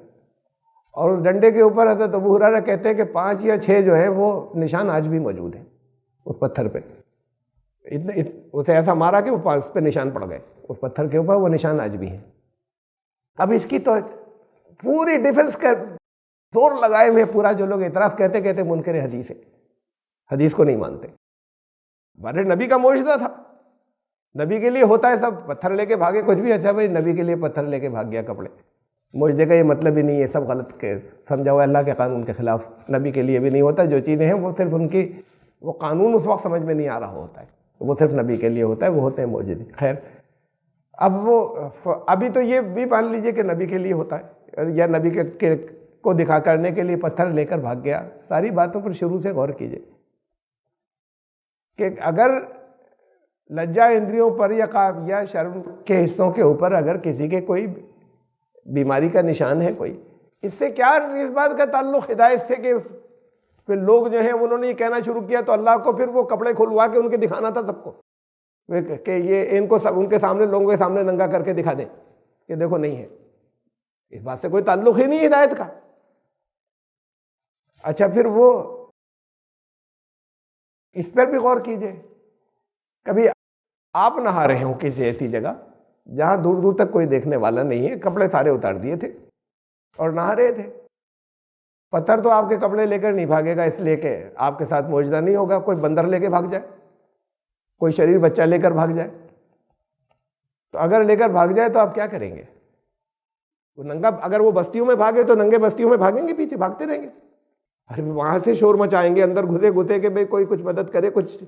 اور اس ڈنڈے کے اوپر حضرت ابو ہریرہ کہتے ہیں کہ 5 یا 6 جو ہیں وہ نشان آج بھی موجود ہیں اس پتھر پہ۔ اسے ایسا مارا کہ وہ اس پہ نشان پڑ گئے، اس پتھر کے اوپر وہ نشان آج بھی ہیں۔ اب اس کی تو پوری ڈیفنس کا زور لگائے ہوئے پورا، جو لوگ اعتراض کہتے منکر حدیث ہے، حدیث کو نہیں مانتے۔ بارے نبی کا معجزہ تھا، نبی کے لیے ہوتا ہے سب، پتھر لے کے بھاگے کچھ بھی، اچھا بھائی نبی کے لیے پتھر لے کے بھاگ گیا کپڑے، معجزے کا یہ مطلب ہی نہیں ہے، سب غلط کے سمجھا ہوا اللہ کے قانون کے خلاف۔ نبی کے لیے بھی نہیں ہوتا، جو چیزیں ہیں وہ صرف ان کی وہ قانون اس وقت سمجھ میں نہیں آ رہا ہوتا ہے، وہ صرف نبی کے لیے ہوتا ہے، وہ ہوتے ہیں معجزے۔ خیر، اب وہ ابھی تو یہ بھی مان لیجئے کہ نبی کے لیے ہوتا ہے، یا نبی کے کو دکھا کرنے کے لیے پتھر لے کر بھاگ گیا۔ ساری باتوں پر شروع سے غور کیجئے کہ اگر لجا اندریوں پر یا شرم کے حصوں کے اوپر اگر کسی کے کوئی بیماری کا نشان ہے کوئی، اس سے کیا اس بات کا تعلق ہدایت سے کہ پھر لوگ جو ہیں انہوں نے یہ کہنا شروع کیا تو اللہ کو پھر وہ کپڑے کھلوا کے ان کے دکھانا تھا سب کو کہ یہ ان کو سب ان کے سامنے، لوگوں کے سامنے ننگا کر کے دکھا دیں کہ دیکھو نہیں ہے۔ اس بات سے کوئی تعلق ہی نہیں ہدایت کا۔ اچھا، پھر وہ اس پر بھی غور کیجئے، کبھی آپ نہا رہے ہوں کسی ایسی جگہ جہاں دور دور تک کوئی دیکھنے والا نہیں ہے، کپڑے سارے اتار دیے تھے اور نہا رہے تھے، پتھر تو آپ کے کپڑے لے کر نہیں بھاگے گا، اس لیے کہ آپ کے ساتھ معجزہ نہیں ہوگا، کوئی بندر لے کے بھاگ جائے، کوئی شریر بچہ لے کر بھاگ جائے، تو اگر لے کر بھاگ جائے تو آپ کیا کریں گے؟ وہ ننگا، اگر وہ بستیوں میں بھاگے تو ننگے بستیوں میں بھاگیں گے، پیچھے بھاگتے رہیں گے، ارے وہاں سے شور مچائیں گے، اندر گھسے گھسے کہ بھئی کوئی کچھ مدد کرے، کچھ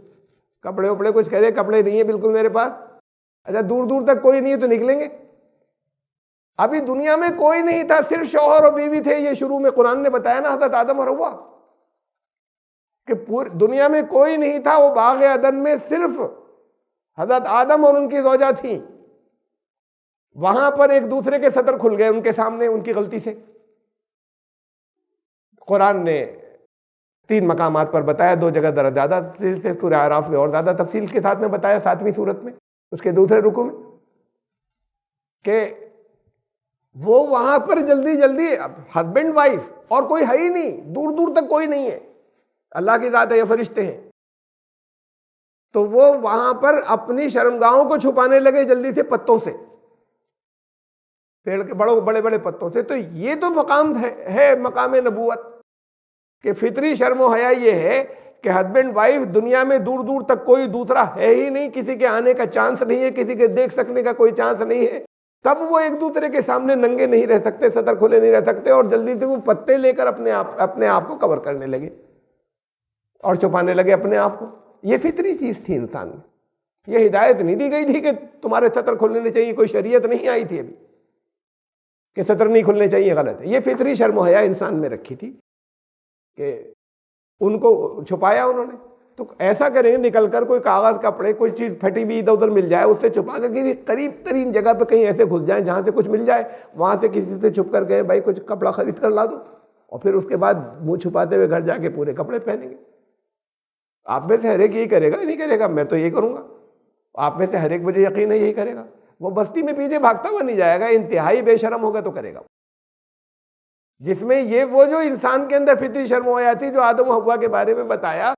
کپڑے وپڑے کچھ کرے، کپڑے نہیں ہیں بالکل میرے پاس۔ اچھا، دور دور تک کوئی نہیں ہے تو نکلیں گے، ابھی دنیا میں کوئی نہیں تھا، صرف شوہر اور بیوی تھے. یہ شروع میں قرآن نے بتایا نا، حضرت آدم اور حوا، کہ پوری دنیا میں کوئی نہیں تھا. وہ باغ عدن میں صرف حضرت آدم اور ان کی زوجہ تھیں. وہاں پر ایک دوسرے کے صدر کھل گئے ان کے سامنے ان کی غلطی سے. قرآن نے 3 مقامات پر بتایا، 2 جگہ ذرا زیادہ تفصیل سے، سورہ اعراف میں اور زیادہ تفصیل کے ساتھ میں بتایا 7ویں سورت میں، اس کے دوسرے رکوع میں، کہ وہ وہاں پر جلدی جلدی ہسبینڈ وائف اور کوئی ہے ہی نہیں، دور دور تک کوئی نہیں ہے، اللہ کی ذات ہے یا فرشتے ہیں. تو وہ وہاں پر اپنی شرمگاہوں کو چھپانے لگے جلدی سے پتوں سے، پیڑ کے بڑے بڑے پتوں سے. تو یہ تو مقام ہے مقام نبوت، کہ فطری شرم و حیا یہ ہے کہ ہسبینڈ وائف دنیا میں دور دور تک کوئی دوسرا ہے ہی نہیں، کسی کے آنے کا چانس نہیں ہے، کسی کے دیکھ سکنے کا کوئی چانس نہیں ہے. تب وہ ایک دوسرے کے سامنے ننگے نہیں رہ سکتے، صدر کھلے نہیں رہ سکتے، اور جلدی سے وہ پتے لے کر اپنے آپ کو کور کرنے لگے اور چھپانے لگے اپنے آپ کو. یہ فطری چیز تھی انسان میں. یہ ہدایت نہیں دی گئی تھی کہ تمہارے سطر کھلنے چاہیے، کوئی شریعت نہیں آئی تھی ابھی کہ سطر نہیں کھلنے چاہیے، غلط ہے. یہ فطری شرم و حیا انسان میں رکھی تھی کہ ان کو چھپایا انہوں نے. تو ایسا کریں، نکل کر کوئی کاغذ کپڑے کوئی چیز پھٹی ہوئی ادھر ادھر مل جائے، اس سے چھپا کر کسی قریب ترین جگہ پہ کہیں ایسے گھس جائیں جہاں سے کچھ مل جائے، وہاں سے کسی سے چھپ کر گئے بھائی کچھ کپڑا خرید کر لا دو، اور پھر اس کے بعد منہ چھپاتے ہوئے گھر جا کے پورے کپڑے پہنیں گے. آپ میں سے ہر ایک یہی کرے گا؟ نہیں کرے گا. میں تو یہی کروں گا. آپ میں سے ہر ایک مجھے یقین ہے یہی کرے گا. وہ بستی میں پیچھے بھاگتا ہوا نہیں جائے گا، انتہائی بے شرم ہوگا تو کرے گا. جس میں یہ وہ جو انسان کے اندر فطری شرم و حیا تھی، جو آدم و حوا کے بارے میں بتایا،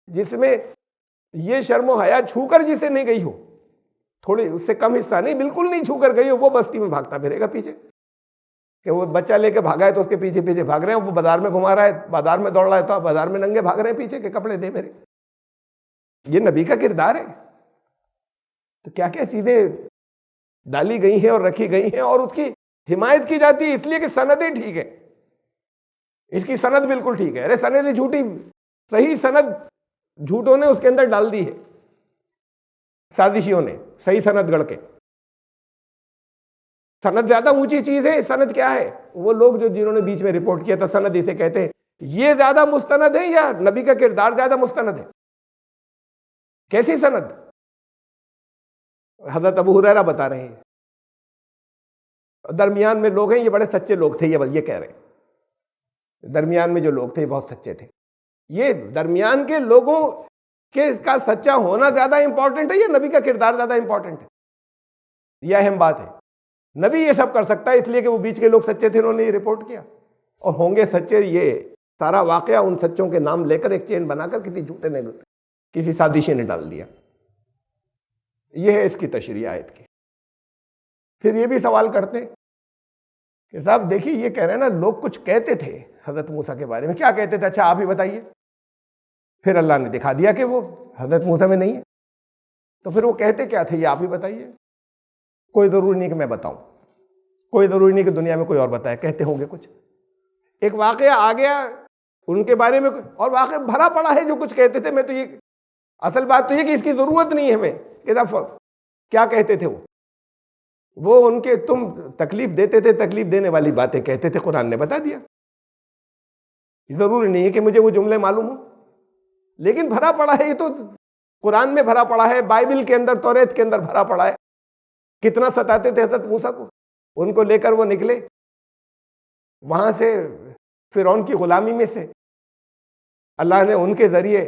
جس میں یہ شرم و حیا چھو کر جسے نہیں گئی ہو، تھوڑی اس سے کم حصہ نہیں، بالکل نہیں چھو کر گئی ہو، وہ بستی میں بھاگتا پھرے گا پیچھے. کہ وہ بچہ لے کے بھاگا ہے تو اس کے پیچھے پیچھے بھاگ رہے ہیں، وہ بازار میں گھما رہا ہے، بازار میں دوڑ رہا ہے تو بازار میں ننگے بھاگ رہے ہیں پیچھے کہ کپڑے دے میرے. یہ نبی کا کردار ہے. تو کیا کیا چیزیں ڈالی گئی ہیں اور رکھی گئی ہیں، اور اس کی حمایت کی جاتی ہے اس لیے کہ سندیں ٹھیک ہے، اس کی سند بالکل ٹھیک ہے. ارے سند جھوٹی، صحیح سند جھوٹوں نے اس کے اندر ڈال دی ہے، سازشیوں نے صحیح سند گڑھ کے. سند زیادہ اونچی چیز ہے. سند کیا ہے؟ وہ لوگ جنہوں نے بیچ میں رپورٹ کیا تھا، سند اسے کہتے ہیں. یہ زیادہ مستند ہے یا نبی کا کردار زیادہ مستند ہے؟ کیسی سند؟ حضرت ابو ہریرہ بتا رہے ہیں درمیان میں لوگ ہیں، یہ بڑے سچے لوگ تھے، یہ کہہ رہے ہیں درمیان میں جو لوگ تھے یہ بہت سچے تھے. یہ درمیان کے لوگوں کے کا سچا ہونا زیادہ امپورٹنٹ ہے یا نبی کا کردار زیادہ امپورٹنٹ ہے؟ یہ اہم بات ہے. نبی یہ سب کر سکتا ہے اس لیے کہ وہ بیچ کے لوگ سچے تھے، انہوں نے یہ رپورٹ کیا، اور ہوں گے سچے. یہ سارا واقعہ ان سچوں کے نام لے کر ایک چین بنا کر کسی جھوٹے نے کسی سازشی نے ڈال دیا. یہ ہے اس کی تشریح آیت کی. پھر یہ بھی سوال کرتے کہ صاحب دیکھیے یہ کہہ رہے ہیں نا لوگ کچھ کہتے تھے حضرت موسیٰ کے بارے میں. کیا کہتے تھے؟ اچھا آپ ہی بتائیے. پھر اللہ نے دکھا دیا کہ وہ حضرت موسیٰ میں نہیں ہے. تو پھر وہ کہتے کیا تھے یہ آپ ہی بتائیے. کوئی ضروری نہیں کہ میں بتاؤں، کوئی ضروری نہیں کہ دنیا میں کوئی اور بتائے، کہتے ہوں گے کچھ. ایک واقعہ آ گیا ان کے بارے میں، اور واقعہ بھرا پڑا ہے جو کچھ کہتے تھے. میں تو یہ اصل بات تو یہ کہ اس کی ضرورت نہیں ہے ہمیں کہ کیا کہتے تھے وہ ان کے تم تکلیف دیتے تھے، تکلیف دینے والی باتیں کہتے تھے، قرآن نے بتا دیا. ضروری نہیں ہے کہ مجھے وہ جملے معلوم ہوں، لیکن بھرا پڑا ہے. یہ تو قرآن میں بھرا پڑا ہے، بائبل کے اندر، توریت کے اندر بھرا پڑا ہے. کتنا ستاتے تھے حضرت موسیٰ کو. ان کو لے کر وہ نکلے وہاں سے، فرعون کی غلامی میں سے. اللہ نے ان کے ذریعے،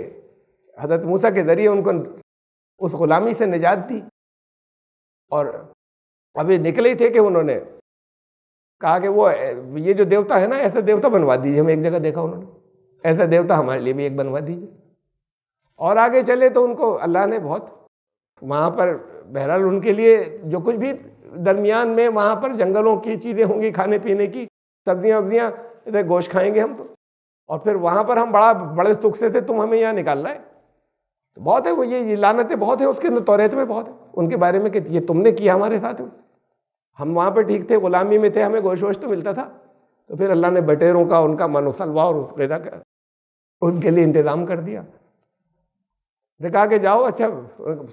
حضرت موسیٰ کے ذریعے ان کو اس غلامی سے نجات دی. اور ابھی نکلے ہی تھے کہ انہوں نے کہا کہ وہ یہ جو دیوتا ہے نا، ایسا دیوتا بنوا دیجیے. ہمیں ایک جگہ دیکھا انہوں نے، ایسا دیوتا ہمارے لیے بھی ایک بنوا دیجیے. اور آگے چلے تو ان کو اللہ نے بہت وہاں پر، بہرحال ان کے لیے جو کچھ بھی درمیان میں وہاں پر جنگلوں کی چیزیں ہوں گی کھانے پینے کی، سبزیاں وبزیاں، ادھر گوشت کھائیں گے ہم تو. اور پھر وہاں پر ہم بڑے سکھ سے تھے، تم ہمیں یہاں نکالنا ہے. تو بہت ہے وہ، یہ لعنتیں بہت ہیں اس کے اندر، توریت میں بہت ہے ان کے بارے میں کہ یہ تم نے کیا ہمارے ساتھ. ہم وہاں پہ ٹھیک تھے، غلامی میں تھے، ہمیں گوشت ووشت تو ملتا تھا. تو پھر اللہ نے بٹیروں کا، ان کا من و سلوا اور غذا کا ان کے لیے انتظام کر دیا. کہا کہ جاؤ، اچھا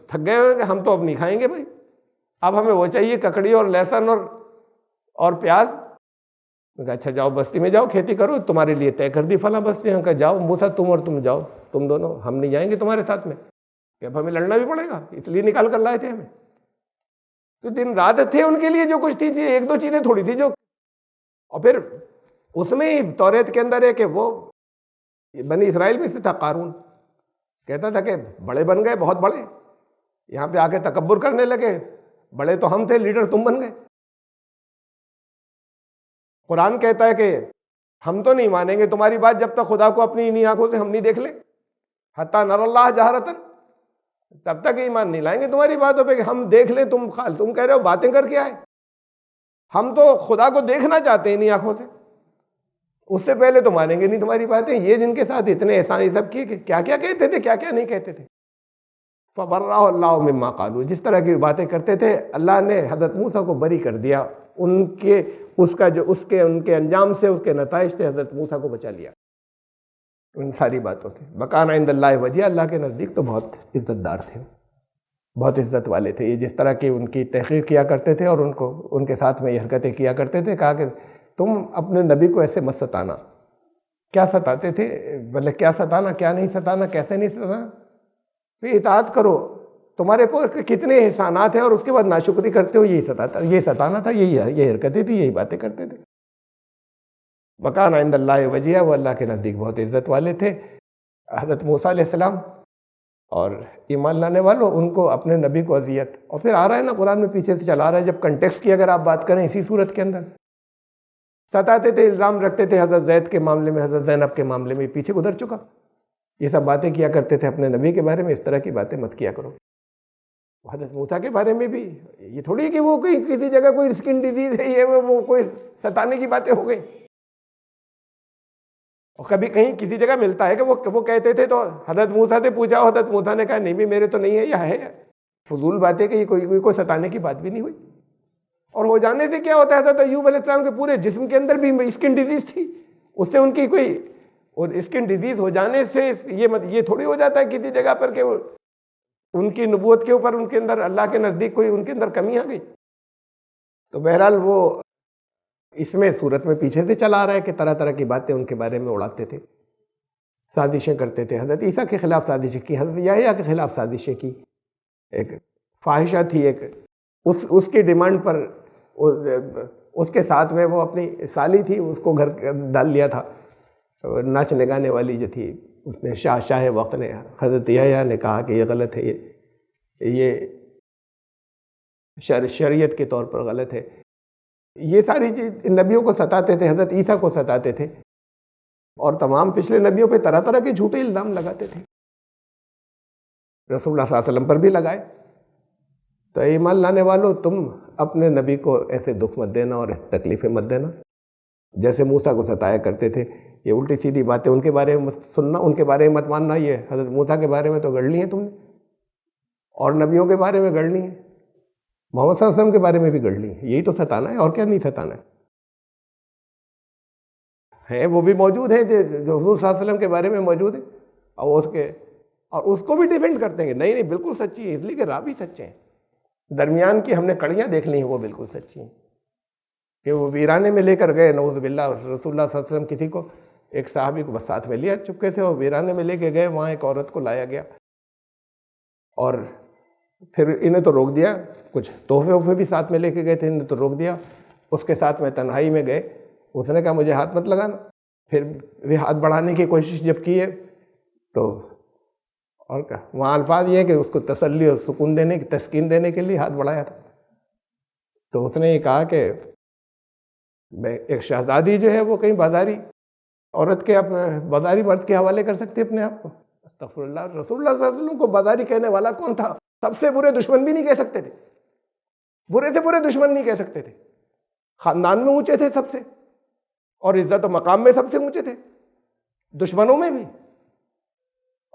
تھک گئے ہوں گے، ہم تو اب نہیں کھائیں گے بھائی، اب ہمیں وہ چاہیے ککڑی اور لہسن اور پیاز؟ میں کہا اچھا جاؤ بستی میں جاؤ کھیتی کرو، تمہارے لیے طے کر دی فلاں بستی۔ ہم کہا جاؤ موسیٰ تم اور تم جاؤ، تم دونوں، ہم نہیں جائیں گے تمہارے ساتھ میں، کہ اب ہمیں لڑنا بھی پڑے گا، اس لیے نکال کر لائے تھے ہمیں۔ تو دن رات تھے ان کے لیے جو کچھ تھی، ایک دو چیزیں تھوڑی تھی جو، اور پھر اس میں ہی توریت کے اندر ہے کہ وہ بنی اسرائیل میں سے تھا قارون، کہتا تھا کہ بڑے بن گئے بہت بڑے، یہاں پہ آ کے تکبر کرنے لگے، بڑے تو ہم تھے، لیڈر تم بن گئے۔ قرآن کہتا ہے کہ ہم تو نہیں مانیں گے تمہاری بات جب تک خدا کو اپنی انہی آنکھوں سے ہم نہیں دیکھ لیں، حتیٰ نر اللہ جہرتاً، تب تک ایمان نہیں لائیں گے تمہاری باتوں پہ کہ ہم دیکھ لیں، تم کہہ رہے ہو باتیں کر کے آئے، ہم تو خدا کو دیکھنا چاہتے ہیں انہی آنکھوں سے، اس سے پہلے تو مانیں گے نہیں تمہاری باتیں۔ یہ جن کے ساتھ اتنے احسان یہ سب کیے کہ کیا کیا کہتے تھے، کیا کیا نہیں کہتے تھے۔ فَبَرَّأَهُ اللَّهُ مِمَّا قَالُوا، جس طرح کی باتیں کرتے تھے اللہ نے حضرت موسیٰ کو بری کر دیا، ان کے انجام سے، اس کے نتائج سے حضرت موسیٰ کو بچا لیا ان ساری باتوں سے۔ وَكَانَ عِندَ اللَّهِ وَجِيهًا، اللہ کے نزدیک تو بہت عزت دار تھے، بہت عزت والے تھے۔ یہ جس طرح کی ان کی تحقیر کیا کرتے تھے اور ان کے ساتھ میں یہ حرکتیں کیا کرتے تھے، کہا کہ تم اپنے نبی کو ایسے مت ستانا۔ کیا ستاتے تھے، بولے کیا ستانا، کیا نہیں ستانا، کیسے نہیں ستانا، پھر اطاعت کرو، تمہارے پر کتنے احسانات ہیں اور اس کے بعد ناشکری کرتے ہو، یہی ستانا تھا، یہی حرکتیں تھی، یہی باتیں کرتے تھے۔ وَكَانَ عِندَ اللَّهِ وَجِيهًا، وہ اللہ کے نزدیک بہت عزت والے تھے۔ حضرت موسیٰ علیہ السلام اور ایمان لانے والوں، ان کو اپنے نبی کو اذیت، اور پھر آ رہا ہے نا قرآن میں پیچھے سے چلا رہا ہے، جب کنٹیکسٹ کی اگر آپ بات کریں اسی صورت کے اندر، ستاتے تھے، الزام رکھتے تھے حضرت زید کے معاملے میں، حضرت زینب کے معاملے میں، پیچھے گزر چکا، یہ سب باتیں کیا کرتے تھے اپنے نبی کے بارے میں، اس طرح کی باتیں مت کیا کرو۔ حضرت موسیٰ کے بارے میں بھی یہ تھوڑی کہ وہ کوئی کسی جگہ کوئی اسکن ڈیزیز ہے، یہ وہ کوئی ستانے کی باتیں ہو گئی، اور کبھی کہیں کسی جگہ ملتا ہے کہ وہ کہتے تھے تو حضرت موسیٰ سے پوچھا، حضرت موسیٰ نے کہا نہیں بھی میرے تو نہیں ہے، یا ہے، فضول باتیں کہ یہ کوئی ستانے کی بات بھی نہیں ہوئی۔ اور ہو جانے سے کیا ہوتا ہے، حضرت ایوب علیہ السلام کے پورے جسم کے اندر بھی اسکن ڈیزیز تھی، اس سے ان کی کوئی، اور اسکن ڈیزیز ہو جانے سے یہ تھوڑی ہو جاتا ہے کسی جگہ پر کہ ان کی نبوت کے اوپر ان کے اندر اللہ کے نزدیک کوئی ان کے اندر کمی آ گئی۔ تو بہرحال وہ اس میں صورت میں پیچھے سے چلا آ رہا ہے کہ طرح طرح کی باتیں ان کے بارے میں اڑاتے تھے، سازشیں کرتے تھے، حضرت عیسیٰ کے خلاف سازشیں کی، حضرت یحییٰ کے خلاف سازشیں کی، ایک فاحشہ تھی، ایک اس کی ڈیمانڈ پر اس کے ساتھ میں وہ اپنی سالی تھی، اس کو گھر ڈال لیا تھا، ناچنے گانے والی جو تھی، اس نے شاہ وقت نے، حضرت یحییٰ نے کہا کہ یہ غلط ہے، یہ شریعت کے طور پر غلط ہے۔ یہ ساری چیز نبیوں کو ستاتے تھے، حضرت عیسیٰ کو ستاتے تھے، اور تمام پچھلے نبیوں پہ طرح طرح کے جھوٹے الزام لگاتے تھے، رسول اللہ صلی اللہ علیہ وسلم پر بھی لگائے۔ تو ایمان لانے والوں، تم اپنے نبی کو ایسے دکھ مت دینا اور ایسے تکلیفیں مت دینا جیسے موسیٰ کو ستایا کرتے تھے۔ یہ الٹی سیدھی باتیں ان کے بارے میں مت سننا، ان کے بارے میں مت ماننا۔ یہ حضرت موسیٰ کے بارے میں تو گڑھ لی ہیں تم نے، اور نبیوں کے بارے میں گڑھ لی ہیں، محمد صلی اللہ علیہ وسلم کے بارے میں بھی گڑھ لی ہیں۔ یہی تو ستانا ہے، اور کیا نہیں ستانا ہے۔ وہ بھی موجود ہیں جو حضور صلی اللہ علیہ وسلم کے بارے میں موجود ہیں، اور اس کو بھی ڈیفینڈ کرتے ہیں کہ نہیں بالکل سچی ہے، اس لیے کہ راہ بھی سچے ہیں، درمیان کی ہم نے کڑیاں دیکھ لی ہیں، وہ بالکل سچی ہیں، کہ وہ ویرانے میں لے کر گئے، نعوذ باللہ، رسول اللہ صلی اللہ علیہ وسلم کسی کو، ایک صحابی کو بس ساتھ میں لیا چپکے سے، اور ویرانے میں لے کے گئے، وہاں ایک عورت کو لایا گیا، اور پھر انہیں تو روک دیا، کچھ تحفے بھی ساتھ میں لے کے گئے تھے، انہیں تو روک دیا، اس کے ساتھ میں تنہائی میں گئے، اس نے کہا مجھے ہاتھ مت لگانا، پھر بھی ہاتھ بڑھانے کی کوشش جب کی ہے تو، اور کیا وہاں الفاظ یہ ہے کہ اس کو تسلی اور سکون دینے کی، تسکین دینے کے لیے ہاتھ بڑھایا تھا۔ تو اس نے یہ کہا کہ ایک شہزادی جو ہے وہ کہیں بازاری عورت کے، بازاری مرد کے حوالے کر سکتی ہے اپنے آپ کو؟ استغفر اللہ۔ رسول اللہ صلی اللہ علیہ وسلم کو بازاری کہنے والا کون تھا؟ سب سے برے دشمن بھی نہیں کہہ سکتے تھے، برے سے برے دشمن نہیں کہہ سکتے تھے، خاندان میں اونچے تھے سب سے، اور عزت و مقام میں سب سے اونچے تھے، دشمنوں میں بھی،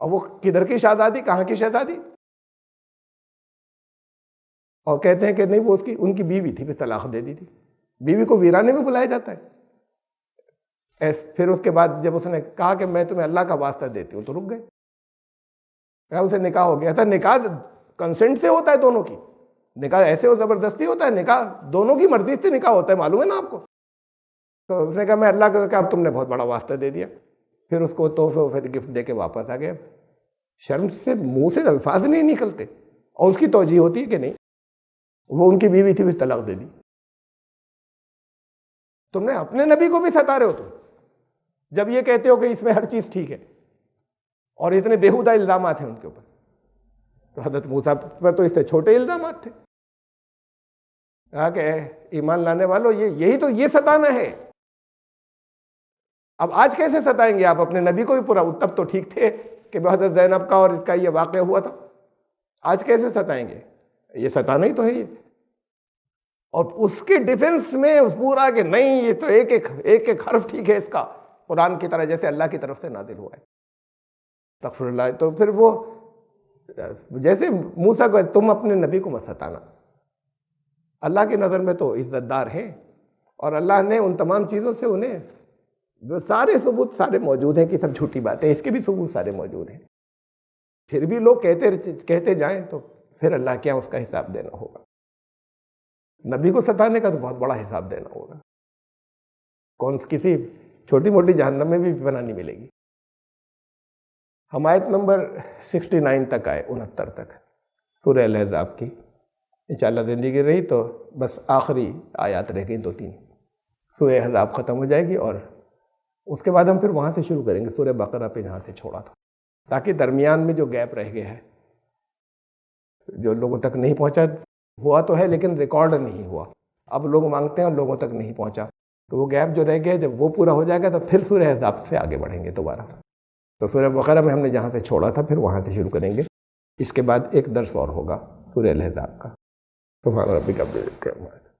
اور وہ کدھر کی شہزادی، کہاں کی شہزادی، اور کہتے ہیں کہ نہیں وہ ان کی بیوی تھی، پھر طلاق دے دی تھی، بیوی کو ویرانے میں بلایا جاتا ہے۔ پھر اس کے بعد جب اس نے کہا کہ میں تمہیں اللہ کا واسطہ دیتی ہوں، تو رک گئے، اسے نکاح ہو گیا تھا۔ نکاح کنسنٹ سے ہوتا ہے دونوں کی، نکاح ایسے ہو زبردستی ہوتا ہے؟ نکاح دونوں کی مرضی سے نکاح ہوتا ہے، معلوم ہے نا آپ کو؟ تو اس نے کہا میں اللہ کا، اب تم نے بہت بڑا واسطہ دے دیا. پھر اس کو تحفے گفٹ دے کے واپس آ گیا. شرم سے منہ سے الفاظ نہیں نکلتے، اور اس کی توجیہ ہوتی ہے کہ نہیں وہ ان کی بیوی تھی، بھی طلاق دے دی. تم نے اپنے نبی کو بھی ستا رہے ہو تم، جب یہ کہتے ہو کہ اس میں ہر چیز ٹھیک ہے، اور اتنے بیہودہ الزامات ہیں ان کے اوپر. تو حضرت موسیٰ پر تو اس سے چھوٹے الزامات تھے. کہا کہ ایمان لانے والوں، یہی تو یہ ستانا ہے. اب آج کیسے ستائیں گے آپ اپنے نبی کو بھی پورا؟ تب تو ٹھیک تھے کہ حضرت زینب کا اور اس کا یہ واقعہ ہوا تھا. آج کیسے ستائیں گے؟ یہ ستانا ہی تو ہے یہ. اور اس کے ڈیفنس میں پورا کہ نہیں، یہ تو ایک ایک حرف ٹھیک ہے اس کا، قرآن کی طرح جیسے اللہ کی طرف سے نازل ہوا ہے. استغفر اللہ. تو پھر وہ جیسے موسیٰ کو، تم اپنے نبی کو مت ستانا. اللہ کی نظر میں تو عزت دار ہیں، اور اللہ نے ان تمام چیزوں سے انہیں جو سارے ثبوت سارے موجود ہیں کہ سب جھوٹی باتیں، اس کے بھی ثبوت سارے موجود ہیں. پھر بھی لوگ کہتے جائیں تو پھر اللہ کیا اس کا حساب دینا ہوگا. نبی کو ستانے کا تو بہت بڑا حساب دینا ہوگا. کسی چھوٹی موٹی جہنم میں بھی پناہ نہیں ملے گی. ہم آیت نمبر 69 تک آئے، 69 تک سورہ الاحزاب کی. انشاءاللہ زندگی رہی تو بس آخری آیات رہ گئی 2-3. سورہ احزاب ختم ہو جائے گی، اور اس کے بعد ہم پھر وہاں سے شروع کریں گے سورہ بقرہ پہ جہاں سے چھوڑا تھا، تاکہ درمیان میں جو گیپ رہ گیا ہے، جو لوگوں تک نہیں پہنچا، ہوا تو ہے لیکن ریکارڈ نہیں ہوا، اب لوگ مانگتے ہیں اور لوگوں تک نہیں پہنچا، تو وہ گیپ جو رہ گیا جب وہ پورا ہو جائے گا تو پھر سورہ احزاب سے آگے بڑھیں گے دوبارہ. تو سورہ بقرہ میں ہم نے جہاں سے چھوڑا تھا پھر وہاں سے شروع کریں گے. اس کے بعد ایک درس اور ہوگا سورہ الاحزاب کا. سبحان ربک رب العزت عما یصفون.